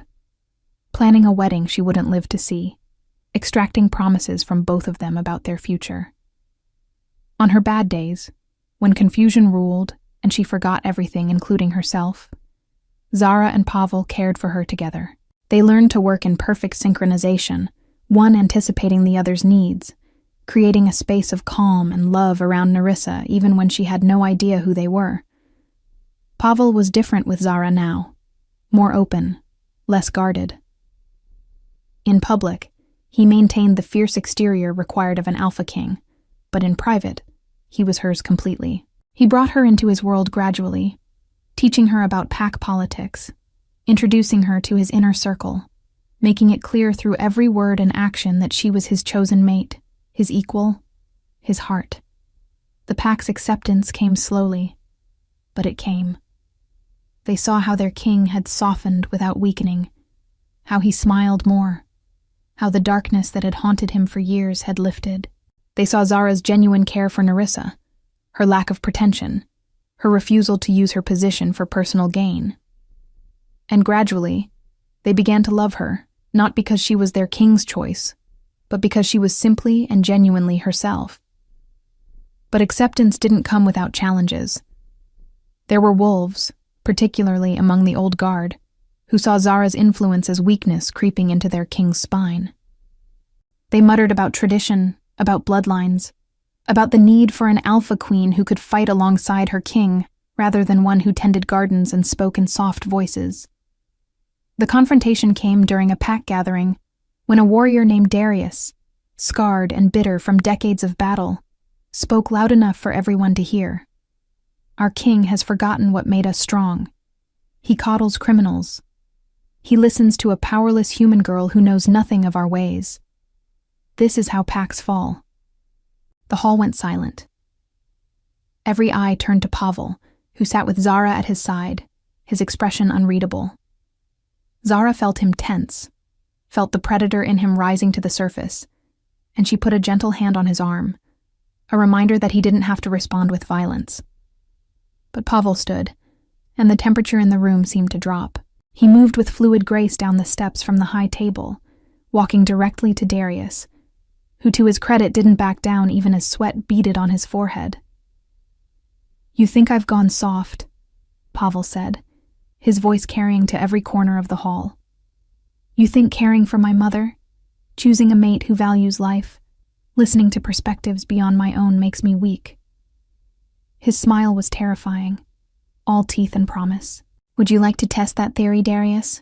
planning a wedding she wouldn't live to see, extracting promises from both of them about their future. On her bad days, when confusion ruled and she forgot everything, including herself, Zara and Pavel cared for her together. They learned to work in perfect synchronization, one anticipating the other's needs, creating a space of calm and love around Nerissa even when she had no idea who they were. Pavel was different with Zara now, more open, less guarded. In public, he maintained the fierce exterior required of an alpha king, but in private, he was hers completely. He brought her into his world gradually, teaching her about pack politics, introducing her to his inner circle, making it clear through every word and action that she was his chosen mate, his equal, his heart. The pack's acceptance came slowly, but it came. They saw how their king had softened without weakening, how he smiled more, how the darkness that had haunted him for years had lifted. They saw Zara's genuine care for Nerissa, her lack of pretension, her refusal to use her position for personal gain. And gradually, they began to love her, not because she was their king's choice, but because she was simply and genuinely herself. But acceptance didn't come without challenges. There were wolves, particularly among the old guard, who saw Zara's influence as weakness creeping into their king's spine. They muttered about tradition, about bloodlines, about the need for an alpha queen who could fight alongside her king rather than one who tended gardens and spoke in soft voices. The confrontation came during a pack gathering when a warrior named Darius, scarred and bitter from decades of battle, spoke loud enough for everyone to hear. Our king has forgotten what made us strong. He coddles criminals. He listens to a powerless human girl who knows nothing of our ways. This is how packs fall. The hall went silent. Every eye turned to Pavel, who sat with Zara at his side, his expression unreadable. Zara felt him tense, felt the predator in him rising to the surface, and she put a gentle hand on his arm, a reminder that he didn't have to respond with violence. But Pavel stood, and the temperature in the room seemed to drop. He moved with fluid grace down the steps from the high table, walking directly to Darius, who to his credit didn't back down even as sweat beaded on his forehead. "You think I've gone soft," Pavel said, his voice carrying to every corner of the hall. "You think caring for my mother, choosing a mate who values life, listening to perspectives beyond my own makes me weak." His smile was terrifying, all teeth and promise. "Would you like to test that theory, Darius?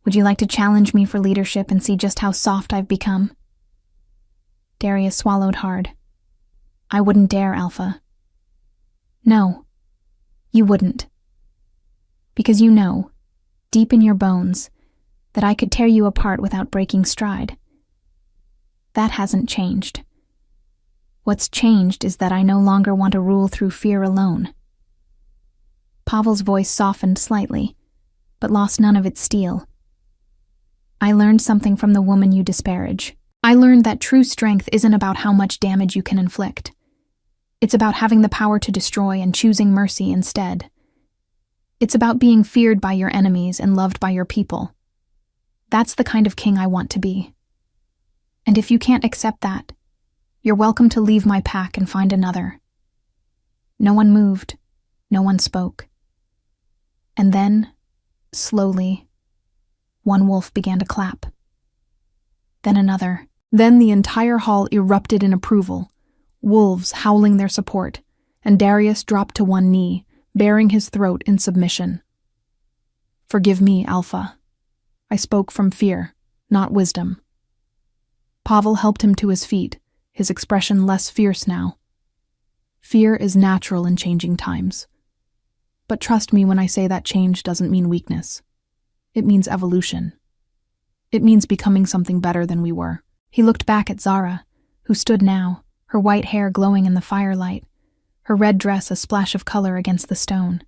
Would you like to challenge me for leadership and see just how soft I've become?" Darius swallowed hard. "I wouldn't dare, Alpha." "No, you wouldn't. Because you know, deep in your bones, that I could tear you apart without breaking stride. That hasn't changed. What's changed is that I no longer want to rule through fear alone." Pavel's voice softened slightly, but lost none of its steel. "I learned something from the woman you disparage. I learned that true strength isn't about how much damage you can inflict. It's about having the power to destroy and choosing mercy instead. It's about being feared by your enemies and loved by your people. That's the kind of king I want to be. And if you can't accept that, you're welcome to leave my pack and find another." No one moved. No one spoke. And then, slowly, one wolf began to clap. Then another. Then the entire hall erupted in approval, wolves howling their support, and Darius dropped to one knee, baring his throat in submission. "Forgive me, Alpha. I spoke from fear, not wisdom." Pavel helped him to his feet, his expression less fierce now. "Fear is natural in changing times. But trust me when I say that change doesn't mean weakness. It means evolution. It means becoming something better than we were." He looked back at Zara, who stood now, her white hair glowing in the firelight, her red dress a splash of color against the stone.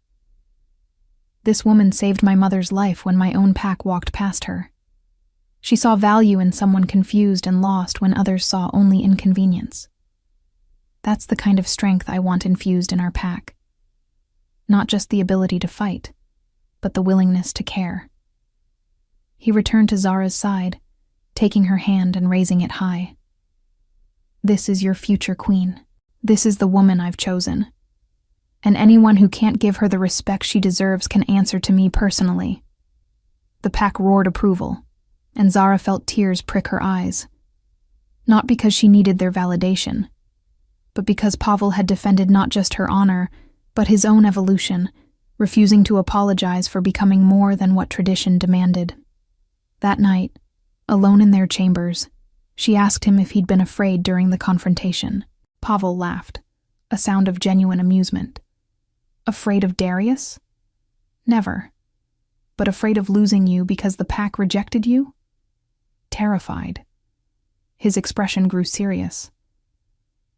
This woman saved my mother's life when my own pack walked past her. She saw value in someone confused and lost when others saw only inconvenience. That's the kind of strength I want infused in our pack. Not just the ability to fight, but the willingness to care. He returned to Zara's side, taking her hand and raising it high. This is your future queen. This is the woman I've chosen. And anyone who can't give her the respect she deserves can answer to me personally. The pack roared approval, and Zara felt tears prick her eyes. Not because she needed their validation, but because Pavel had defended not just her honor, but his own evolution, refusing to apologize for becoming more than what tradition demanded. That night, alone in their chambers, she asked him if he'd been afraid during the confrontation. Pavel laughed, a sound of genuine amusement. Afraid of Darius? Never. But afraid of losing you because the pack rejected you? Terrified. His expression grew serious.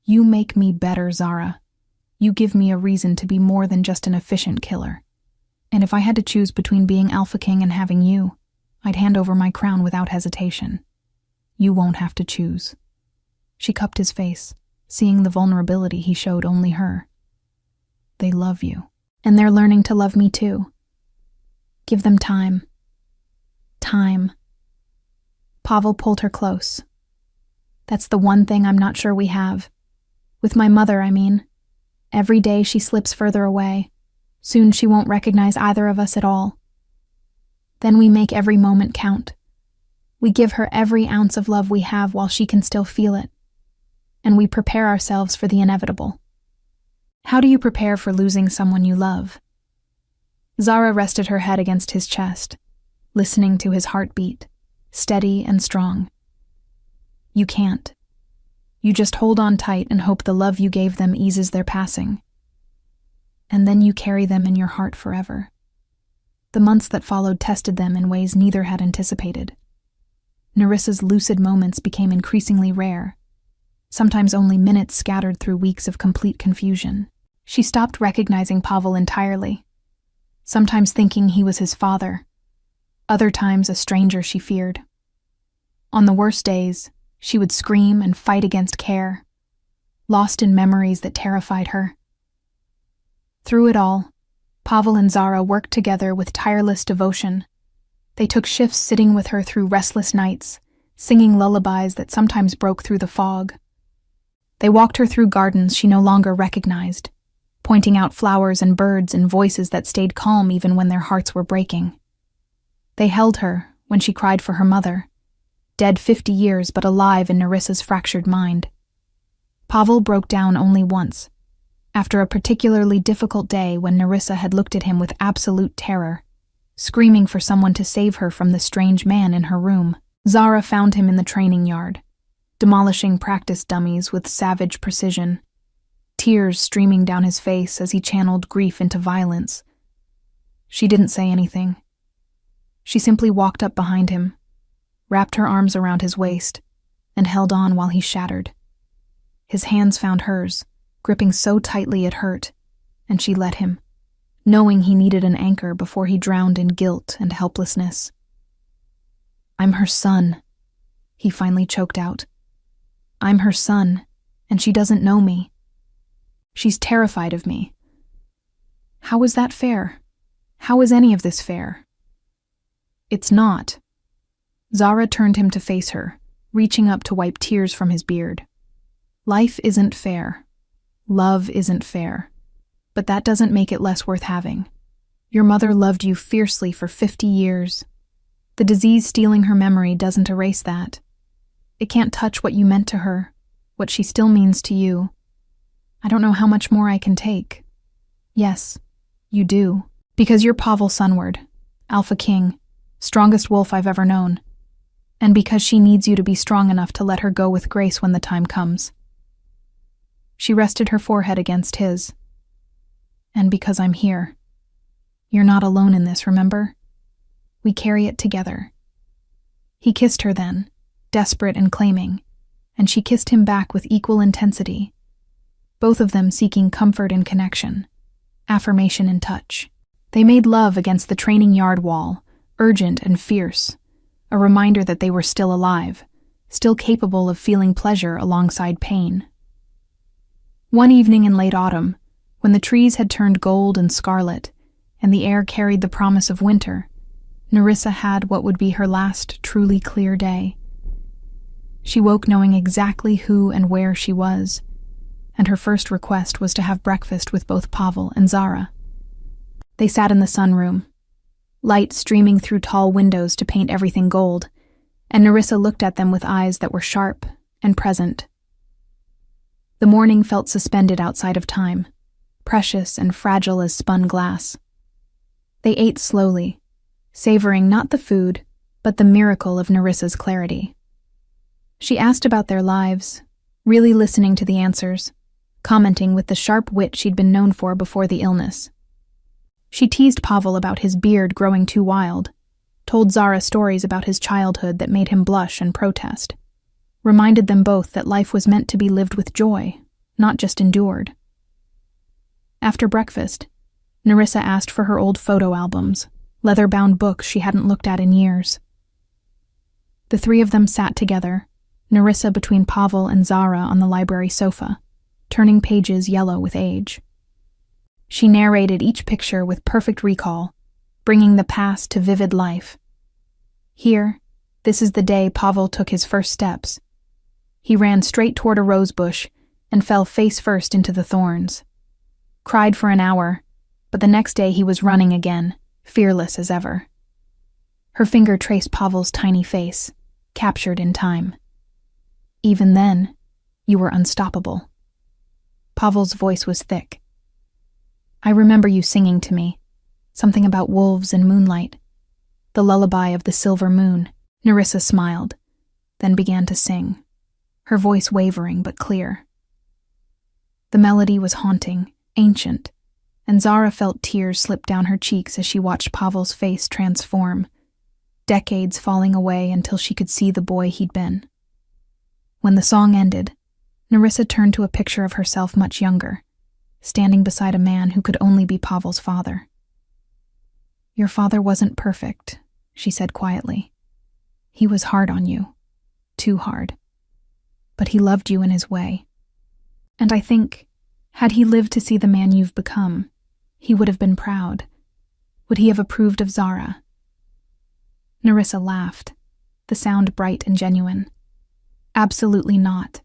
You make me better, Zara. You give me a reason to be more than just an efficient killer. And if I had to choose between being Alpha King and having you, I'd hand over my crown without hesitation. You won't have to choose. She cupped his face, seeing the vulnerability he showed only her. They love you, and they're learning to love me too. Give them time. Time. Pavel pulled her close. That's the one thing I'm not sure we have. With my mother, I mean. Every day she slips further away. Soon she won't recognize either of us at all. Then we make every moment count. We give her every ounce of love we have while she can still feel it. And we prepare ourselves for the inevitable. How do you prepare for losing someone you love? Zara rested her head against his chest, listening to his heartbeat, steady and strong. You can't. You just hold on tight and hope the love you gave them eases their passing. And then you carry them in your heart forever. The months that followed tested them in ways neither had anticipated. Nerissa's lucid moments became increasingly rare, sometimes only minutes scattered through weeks of complete confusion. She stopped recognizing Pavel entirely, sometimes thinking he was his father, other times a stranger she feared. On the worst days, she would scream and fight against care, lost in memories that terrified her. Through it all, Pavel and Zara worked together with tireless devotion. They took shifts sitting with her through restless nights, singing lullabies that sometimes broke through the fog. They walked her through gardens she no longer recognized, pointing out flowers and birds in voices that stayed calm even when their hearts were breaking. They held her when she cried for her mother, dead 50 years but alive in Nerissa's fractured mind. Pavel broke down only once, after a particularly difficult day when Nerissa had looked at him with absolute terror, screaming for someone to save her from the strange man in her room. Zara found him in the training yard, demolishing practice dummies with savage precision, tears streaming down his face as he channeled grief into violence. She didn't say anything. She simply walked up behind him, wrapped her arms around his waist, and held on while he shattered. His hands found hers, gripping so tightly it hurt, and she let him, knowing he needed an anchor before he drowned in guilt and helplessness. I'm her son, he finally choked out. I'm her son, and she doesn't know me. She's terrified of me. How is that fair? How is any of this fair? It's not. Zara turned him to face her, reaching up to wipe tears from his beard. Life isn't fair. Love isn't fair. But that doesn't make it less worth having. Your mother loved you fiercely for 50 years. The disease stealing her memory doesn't erase that. It can't touch what you meant to her, what she still means to you. I don't know how much more I can take. Yes, you do. Because you're Pavel Sunward, Alpha King, strongest wolf I've ever known. And because she needs you to be strong enough to let her go with grace when the time comes. She rested her forehead against his. And because I'm here. You're not alone in this, remember? We carry it together. He kissed her then, desperate and claiming, and she kissed him back with equal intensity. both of them seeking comfort in connection, affirmation in touch. They made love against the training yard wall, urgent and fierce, a reminder that they were still alive, still capable of feeling pleasure alongside pain. One evening in late autumn, when the trees had turned gold and scarlet, and the air carried the promise of winter, Nerissa had what would be her last truly clear day. She woke knowing exactly who and where she was, and her first request was to have breakfast with both Pavel and Zara. They sat in the sunroom, light streaming through tall windows to paint everything gold, and Nerissa looked at them with eyes that were sharp and present. The morning felt suspended outside of time, precious and fragile as spun glass. They ate slowly, savoring not the food, but the miracle of Nerissa's clarity. She asked about their lives, really listening to the answers, commenting with the sharp wit she'd been known for before the illness. She teased Pavel about his beard growing too wild, told Zara stories about his childhood that made him blush and protest, reminded them both that life was meant to be lived with joy, not just endured. After breakfast, Nerissa asked for her old photo albums, leather-bound books she hadn't looked at in years. The three of them sat together, Nerissa between Pavel and Zara on the library sofa, turning pages yellow with age. She narrated each picture with perfect recall, bringing the past to vivid life. Here, this is the day Pavel took his first steps. He ran straight toward a rose bush and fell face first into the thorns. Cried for an hour, but the next day he was running again, fearless as ever. Her finger traced Pavel's tiny face, captured in time. Even then, you were unstoppable. Pavel's voice was thick. I remember you singing to me, something about wolves and moonlight, the lullaby of the silver moon. Nerissa smiled, then began to sing, her voice wavering but clear. The melody was haunting, ancient, and Zara felt tears slip down her cheeks as she watched Pavel's face transform, decades falling away until she could see the boy he'd been. When the song ended, Nerissa turned to a picture of herself much younger, standing beside a man who could only be Pavel's father. Your father wasn't perfect, she said quietly. He was hard on you, too hard. But he loved you in his way. And I think, had he lived to see the man you've become, he would have been proud. Would he have approved of Zara? Nerissa laughed, the sound bright and genuine. Absolutely not.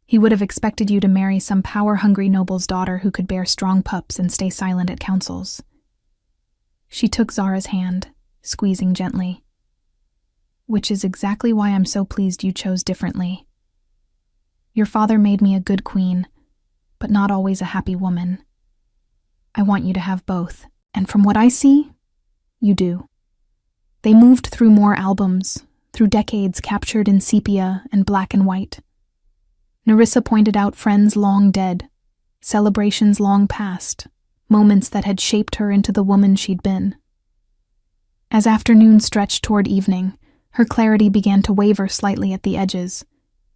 He would have expected you to marry some power-hungry noble's daughter who could bear strong pups and stay silent at councils. She took Zara's hand, squeezing gently. Which is exactly why I'm so pleased you chose differently. Your father made me a good queen, but not always a happy woman. I want you to have both, and from what I see, you do. They moved through more albums, through decades captured in sepia and black and white. Nerissa pointed out friends long dead, celebrations long past, moments that had shaped her into the woman she'd been. As afternoon stretched toward evening, her clarity began to waver slightly at the edges,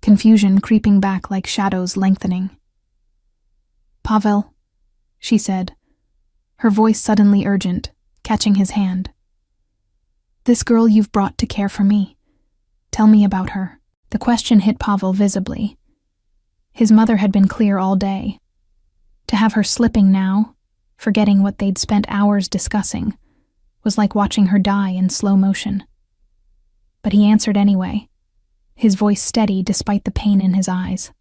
confusion creeping back like shadows lengthening. Pavel, she said, her voice suddenly urgent, catching his hand. This girl you've brought to care for me. Tell me about her. The question hit Pavel visibly. His mother had been clear all day. To have her slipping now, forgetting what they'd spent hours discussing, was like watching her die in slow motion. But he answered anyway, his voice steady despite the pain in his eyes.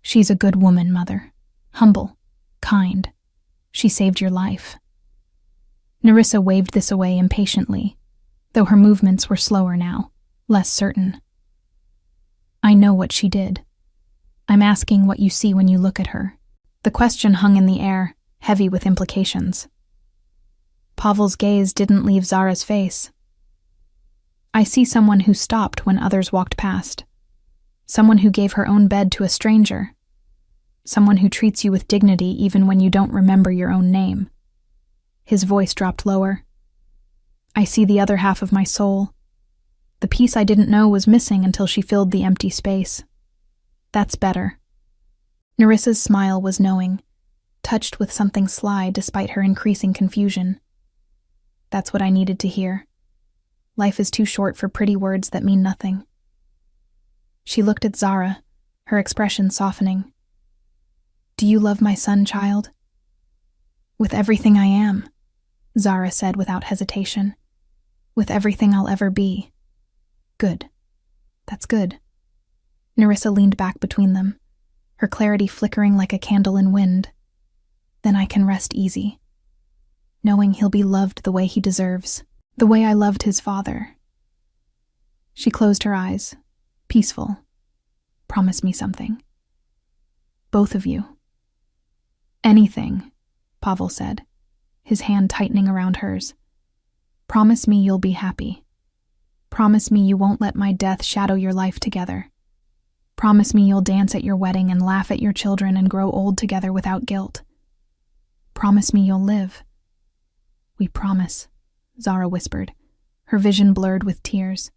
She's a good woman, Mother. Humble, kind. She saved your life. Nerissa waved this away impatiently, though her movements were slower now, less certain. I know what she did. I'm asking what you see when you look at her. The question hung in the air, heavy with implications. Pavel's gaze didn't leave Zara's face. I see someone who stopped when others walked past. Someone who gave her own bed to a stranger. Someone who treats you with dignity even when you don't remember your own name. His voice dropped lower. I see the other half of my soul. The piece I didn't know was missing until she filled the empty space. That's better. Nerissa's smile was knowing, touched with something sly despite her increasing confusion. That's what I needed to hear. Life is too short for pretty words that mean nothing. She looked at Zara, her expression softening. Do you love my son, child? With everything I am, Zara said without hesitation. With everything I'll ever be. Good. That's good. Nerissa leaned back between them, her clarity flickering like a candle in wind. Then I can rest easy, knowing he'll be loved the way he deserves, the way I loved his father. She closed her eyes, peaceful. Promise me something. Both of you. Anything, Pavel said, his hand tightening around hers. Promise me you'll be happy. Promise me you won't let my death shadow your life together. Promise me you'll dance at your wedding and laugh at your children and grow old together without guilt. Promise me you'll live. We promise, Zara whispered, her vision blurred with tears.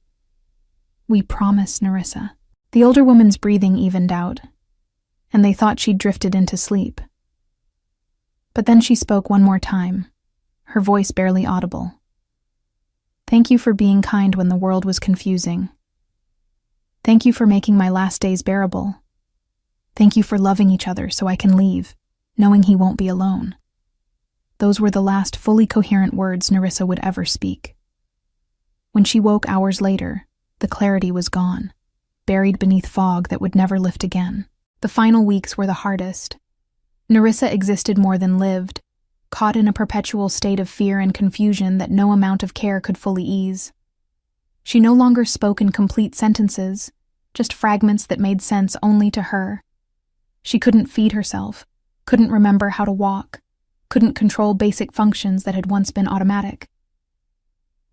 We promise, Nerissa. The older woman's breathing evened out, and they thought she'd drifted into sleep. But then she spoke one more time, her voice barely audible. Thank you for being kind when the world was confusing. Thank you for making my last days bearable. Thank you for loving each other so I can leave, knowing he won't be alone. Those were the last fully coherent words Nerissa would ever speak. When she woke hours later, the clarity was gone, buried beneath fog that would never lift again. The final weeks were the hardest. Nerissa existed more than lived, caught in a perpetual state of fear and confusion that no amount of care could fully ease. She no longer spoke in complete sentences, just fragments that made sense only to her. She couldn't feed herself, couldn't remember how to walk, couldn't control basic functions that had once been automatic.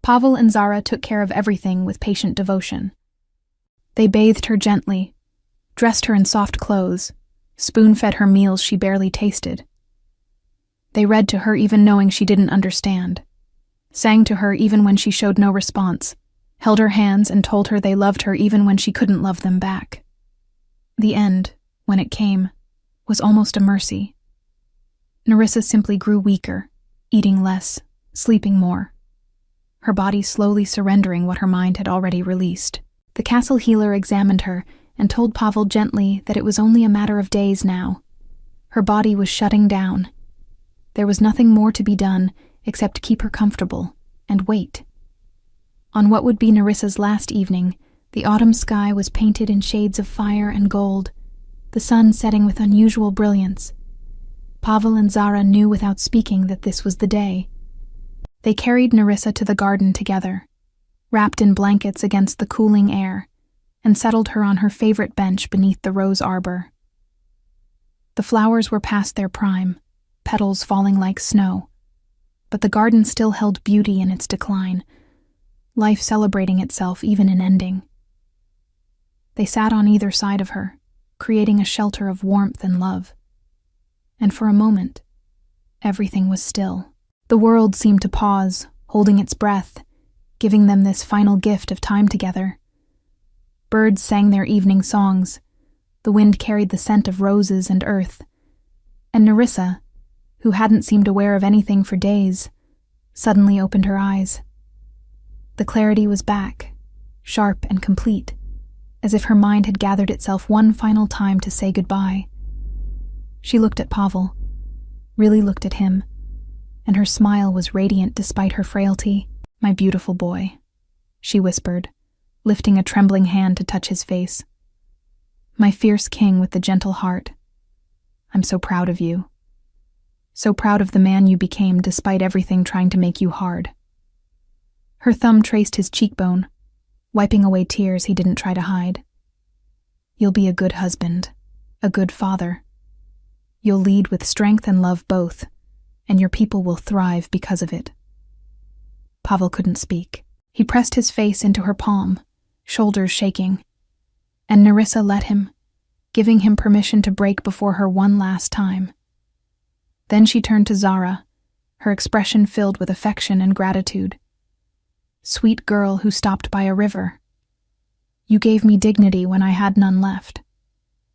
Pavel and Zara took care of everything with patient devotion. They bathed her gently, dressed her in soft clothes, spoon-fed her meals she barely tasted. They read to her even knowing she didn't understand, sang to her even when she showed no response, held her hands and told her they loved her even when she couldn't love them back. The end, when it came, was almost a mercy. Nerissa simply grew weaker, eating less, sleeping more, her body slowly surrendering what her mind had already released. The castle healer examined her and told Pavel gently that it was only a matter of days now. Her body was shutting down. There was nothing more to be done except keep her comfortable and wait. On what would be Nerissa's last evening, the autumn sky was painted in shades of fire and gold, the sun setting with unusual brilliance. Pavel and Zara knew without speaking that this was the day. They carried Nerissa to the garden together, wrapped in blankets against the cooling air, and settled her on her favorite bench beneath the rose arbor. The flowers were past their prime, petals falling like snow, but the garden still held beauty in its decline, life celebrating itself even in ending. They sat on either side of her, creating a shelter of warmth and love. And for a moment, everything was still. The world seemed to pause, holding its breath, giving them this final gift of time together. Birds sang their evening songs, the wind carried the scent of roses and earth, and Nerissa, who hadn't seemed aware of anything for days, suddenly opened her eyes. The clarity was back, sharp and complete, as if her mind had gathered itself one final time to say goodbye. She looked at Pavel, really looked at him, and her smile was radiant despite her frailty. My beautiful boy, she whispered, lifting a trembling hand to touch his face. My fierce king with the gentle heart. I'm so proud of you. So proud of the man you became despite everything trying to make you hard. Her thumb traced his cheekbone, wiping away tears he didn't try to hide. You'll be a good husband, a good father. You'll lead with strength and love both, and your people will thrive because of it. Pavel couldn't speak. He pressed his face into her palm, shoulders shaking, and Nerissa let him, giving him permission to break before her one last time. Then she turned to Zara, her expression filled with affection and gratitude. Sweet girl who stopped by a river. You gave me dignity when I had none left.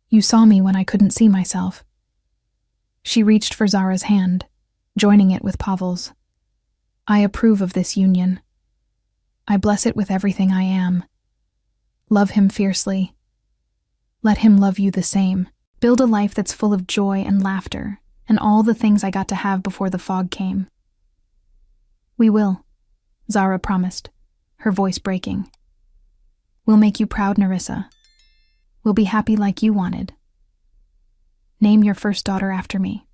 You saw me when I couldn't see myself." She reached for Zara's hand, joining it with Pavel's. "I approve of this union. I bless it with everything I am. Love him fiercely. Let him love you the same. Build a life that's full of joy and laughter, and all the things I got to have before the fog came." "We will," Zara promised, her voice breaking. "We'll make you proud, Nerissa. We'll be happy like you wanted. Name your first daughter after me."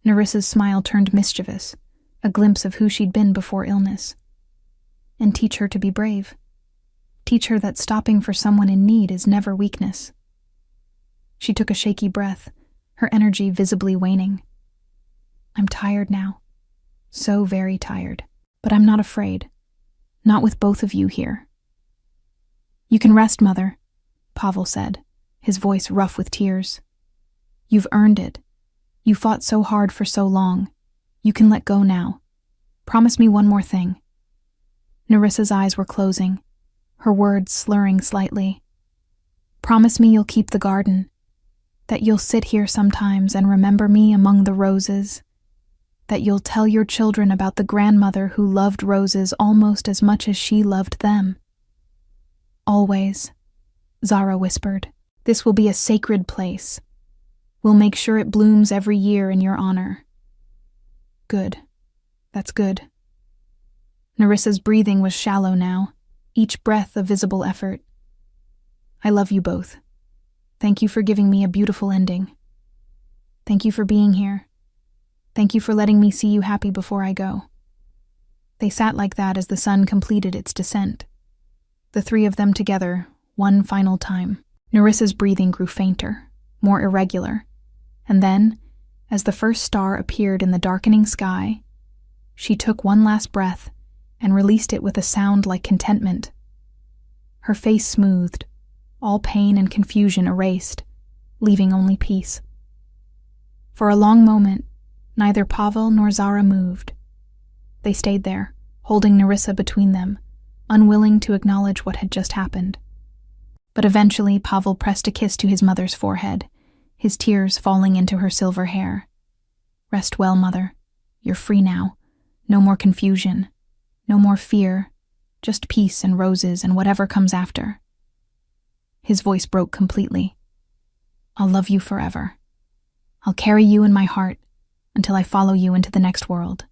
Nerissa's smile turned mischievous, a glimpse of who she'd been before illness. "And teach her to be brave. Teach her that stopping for someone in need is never weakness." She took a shaky breath, her energy visibly waning. "I'm tired now. So very tired. But I'm not afraid. Not with both of you here." "You can rest, Mother," Pavel said, his voice rough with tears. "You've earned it. You fought so hard for so long. You can let go now. Promise me one more thing." Nerissa's eyes were closing, her words slurring slightly. "Promise me you'll keep the garden, that you'll sit here sometimes and remember me among the roses, that you'll tell your children about the grandmother who loved roses almost as much as she loved them." "Always," Zara whispered. "This will be a sacred place. We'll make sure it blooms every year in your honor." "Good. That's good." Nerissa's breathing was shallow now, each breath a visible effort. "I love you both. Thank you for giving me a beautiful ending. Thank you for being here. Thank you for letting me see you happy before I go." They sat like that as the sun completed its descent. The three of them together, one final time. Nerissa's breathing grew fainter, more irregular, and then, as the first star appeared in the darkening sky, she took one last breath and released it with a sound like contentment. Her face smoothed, all pain and confusion erased, leaving only peace. For a long moment, neither Pavel nor Zara moved. They stayed there, holding Nerissa between them, unwilling to acknowledge what had just happened. But eventually Pavel pressed a kiss to his mother's forehead, his tears falling into her silver hair. "Rest well, Mother. You're free now. No more confusion. No more fear. Just peace and roses and whatever comes after." His voice broke completely. "I'll love you forever. I'll carry you in my heart until I follow you into the next world."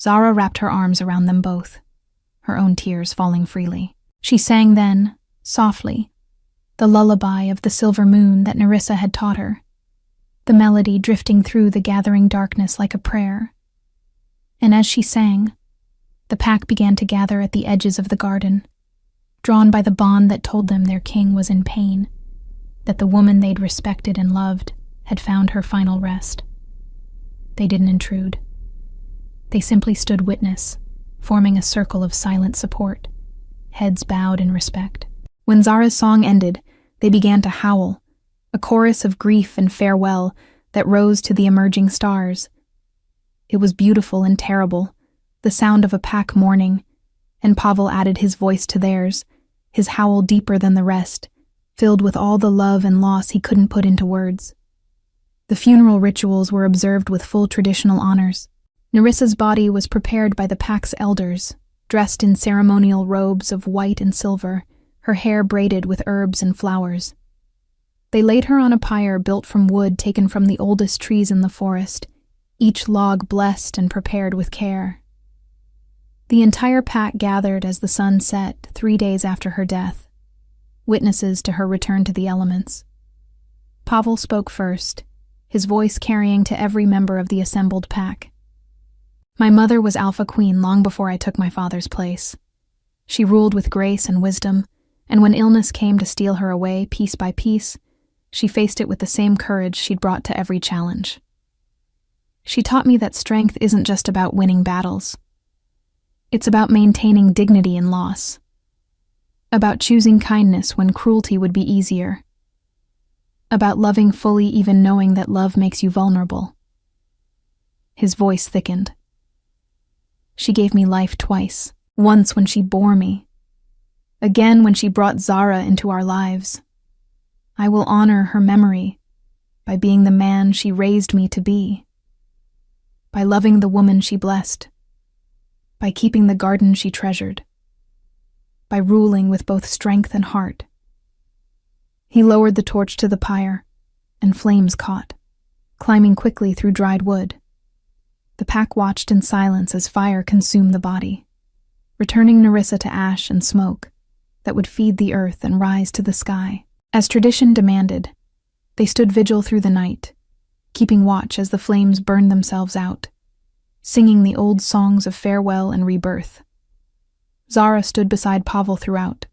Zara wrapped her arms around them both, her own tears falling freely. She sang then, softly, the lullaby of the silver moon that Nerissa had taught her, the melody drifting through the gathering darkness like a prayer. And as she sang, the pack began to gather at the edges of the garden, drawn by the bond that told them their king was in pain, that the woman they'd respected and loved had found her final rest. They didn't intrude. They simply stood witness, forming a circle of silent support, heads bowed in respect. When Zara's song ended, they began to howl, a chorus of grief and farewell that rose to the emerging stars. It was beautiful and terrible, the sound of a pack mourning, and Pavel added his voice to theirs, his howl deeper than the rest, filled with all the love and loss he couldn't put into words. The funeral rituals were observed with full traditional honors. Nerissa's body was prepared by the pack's elders, dressed in ceremonial robes of white and silver, her hair braided with herbs and flowers. They laid her on a pyre built from wood taken from the oldest trees in the forest, each log blessed and prepared with care. The entire pack gathered as the sun set 3 days after her death, witnesses to her return to the elements. Pavel spoke first, his voice carrying to every member of the assembled pack. "My mother was Alpha Queen long before I took my father's place. She ruled with grace and wisdom, and when illness came to steal her away piece by piece, she faced it with the same courage she'd brought to every challenge. She taught me that strength isn't just about winning battles. It's about maintaining dignity in loss, about choosing kindness when cruelty would be easier, about loving fully even knowing that love makes you vulnerable." His voice thickened. "She gave me life twice, once when she bore me, again when she brought Zara into our lives. I will honor her memory by being the man she raised me to be, by loving the woman she blessed, by keeping the garden she treasured, by ruling with both strength and heart. He lowered the torch to the pyre, and flames caught, climbing quickly through dried wood. The pack watched in silence as fire consumed the body, returning Nerissa to ash and smoke that would feed the earth and rise to the sky. As tradition demanded, they stood vigil through the night, keeping watch as the flames burned themselves out, singing the old songs of farewell and rebirth. Zara stood beside Pavel throughout,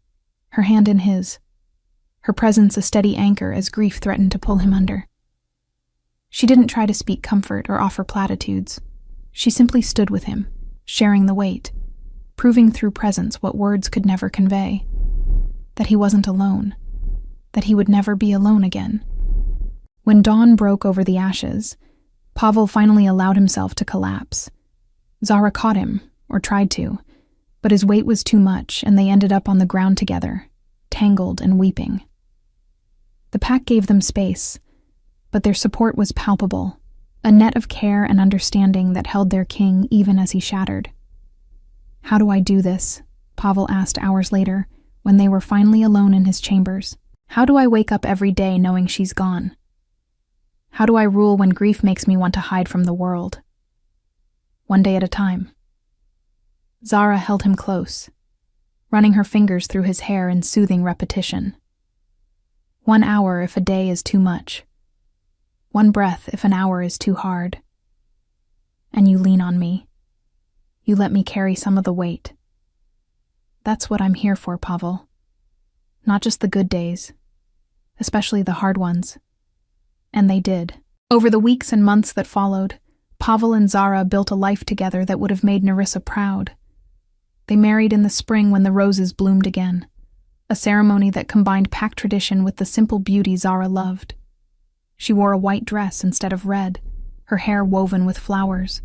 her hand in his, her presence a steady anchor as grief threatened to pull him under. She didn't try to speak comfort or offer platitudes. She simply stood with him, sharing the weight, proving through presence what words could never convey, that he wasn't alone, that he would never be alone again. When dawn broke over the ashes, Pavel finally allowed himself to collapse. Zara caught him, or tried to, but his weight was too much and they ended up on the ground together, tangled and weeping. The pack gave them space, but their support was palpable, a net of care and understanding that held their king even as he shattered. "How do I do this?" Pavel asked hours later, when they were finally alone in his chambers. "How do I wake up every day knowing she's gone? How do I rule when grief makes me want to hide from the world? One day at a time." Zara held him close, running her fingers through his hair in soothing repetition. 1 hour if a day is too much. 1 breath if an hour is too hard. And you lean on me. You let me carry some of the weight. That's what I'm here for, Pavel. Not just the good days, especially the hard ones. And they did. Over the weeks and months that followed, Pavel and Zara built a life together that would have made Nerissa proud. They married in the spring when the roses bloomed again, a ceremony that combined pack tradition with the simple beauty Zara loved. She wore a white dress instead of red, her hair woven with flowers,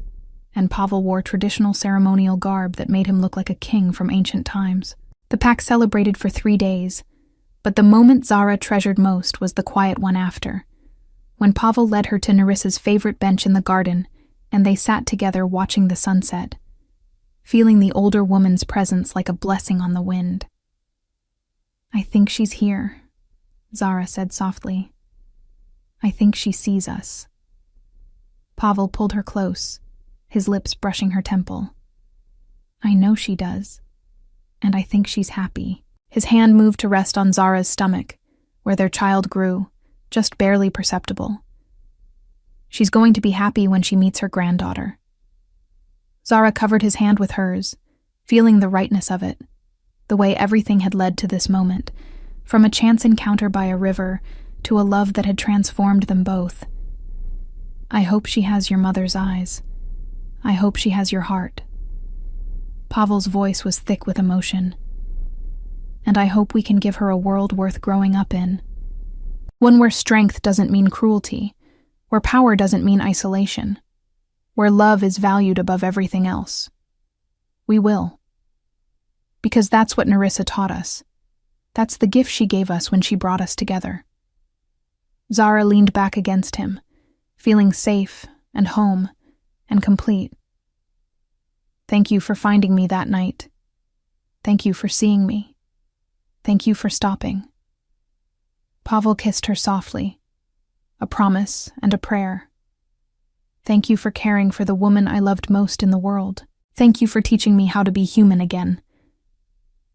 and Pavel wore traditional ceremonial garb that made him look like a king from ancient times. The pack celebrated for 3 days, but the moment Zara treasured most was the quiet one after, when Pavel led her to Nerissa's favorite bench in the garden, and they sat together watching the sunset, feeling the older woman's presence like a blessing on the wind. "I think she's here," Zara said softly. "I think she sees us." Pavel pulled her close, his lips brushing her temple. "I know she does, and I think she's happy." His hand moved to rest on Zara's stomach, where their child grew, just barely perceptible. "She's going to be happy when she meets her granddaughter." Zara covered his hand with hers, feeling the rightness of it, the way everything had led to this moment, from a chance encounter by a river to a love that had transformed them both. "I hope she has your mother's eyes. I hope she has your heart." Pavel's voice was thick with emotion. "And I hope we can give her a world worth growing up in. One where strength doesn't mean cruelty, where power doesn't mean isolation, where love is valued above everything else. We will. Because that's what Nerissa taught us. That's the gift she gave us when she brought us together." Zara leaned back against him, feeling safe and home and complete. "Thank you for finding me that night. Thank you for seeing me. Thank you for stopping." Pavel kissed her softly, a promise and a prayer. "Thank you for caring for the woman I loved most in the world. Thank you for teaching me how to be human again."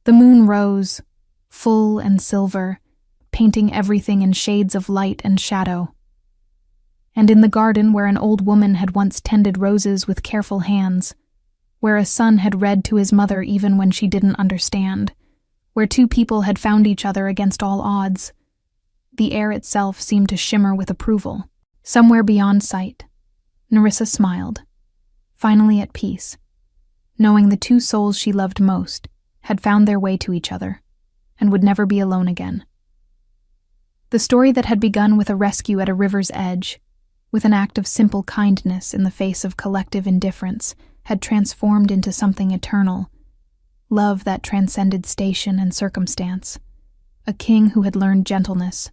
The moon rose, full and silver, painting everything in shades of light and shadow. And in the garden where an old woman had once tended roses with careful hands, where a son had read to his mother even when she didn't understand, where 2 people had found each other against all odds, the air itself seemed to shimmer with approval. Somewhere beyond sight, Nerissa smiled, finally at peace, knowing the 2 souls she loved most had found their way to each other and would never be alone again. The story that had begun with a rescue at a river's edge, with an act of simple kindness in the face of collective indifference, had transformed into something eternal, love that transcended station and circumstance, a king who had learned gentleness,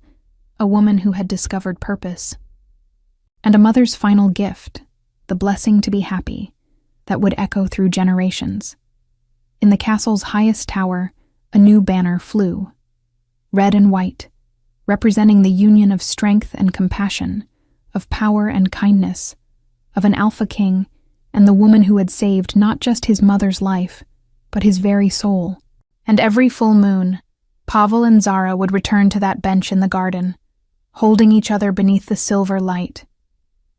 a woman who had discovered purpose. And a mother's final gift, the blessing to be happy, that would echo through generations. In the castle's highest tower, a new banner flew, red and white, representing the union of strength and compassion, of power and kindness, of an alpha king and the woman who had saved not just his mother's life, but his very soul. And every full moon, Pavel and Zara would return to that bench in the garden, holding each other beneath the silver light,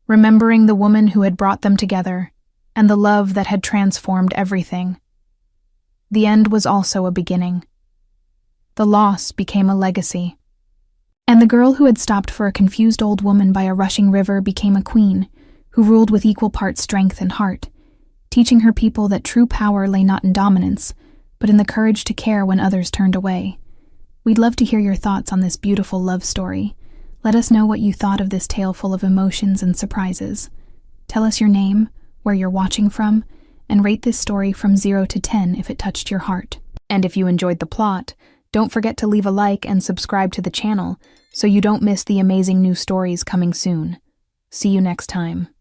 remembering the woman who had brought them together and the love that had transformed everything. The end was also a beginning. The loss became a legacy. And the girl who had stopped for a confused old woman by a rushing river became a queen, who ruled with equal parts strength and heart, teaching her people that true power lay not in dominance, but in the courage to care when others turned away. We'd love to hear your thoughts on this beautiful love story. Let us know what you thought of this tale full of emotions and surprises. Tell us your name, where you're watching from, and rate this story from 0 to 10 if it touched your heart. And if you enjoyed the plot, don't forget to leave a like and subscribe to the channel so you don't miss the amazing new stories coming soon. See you next time.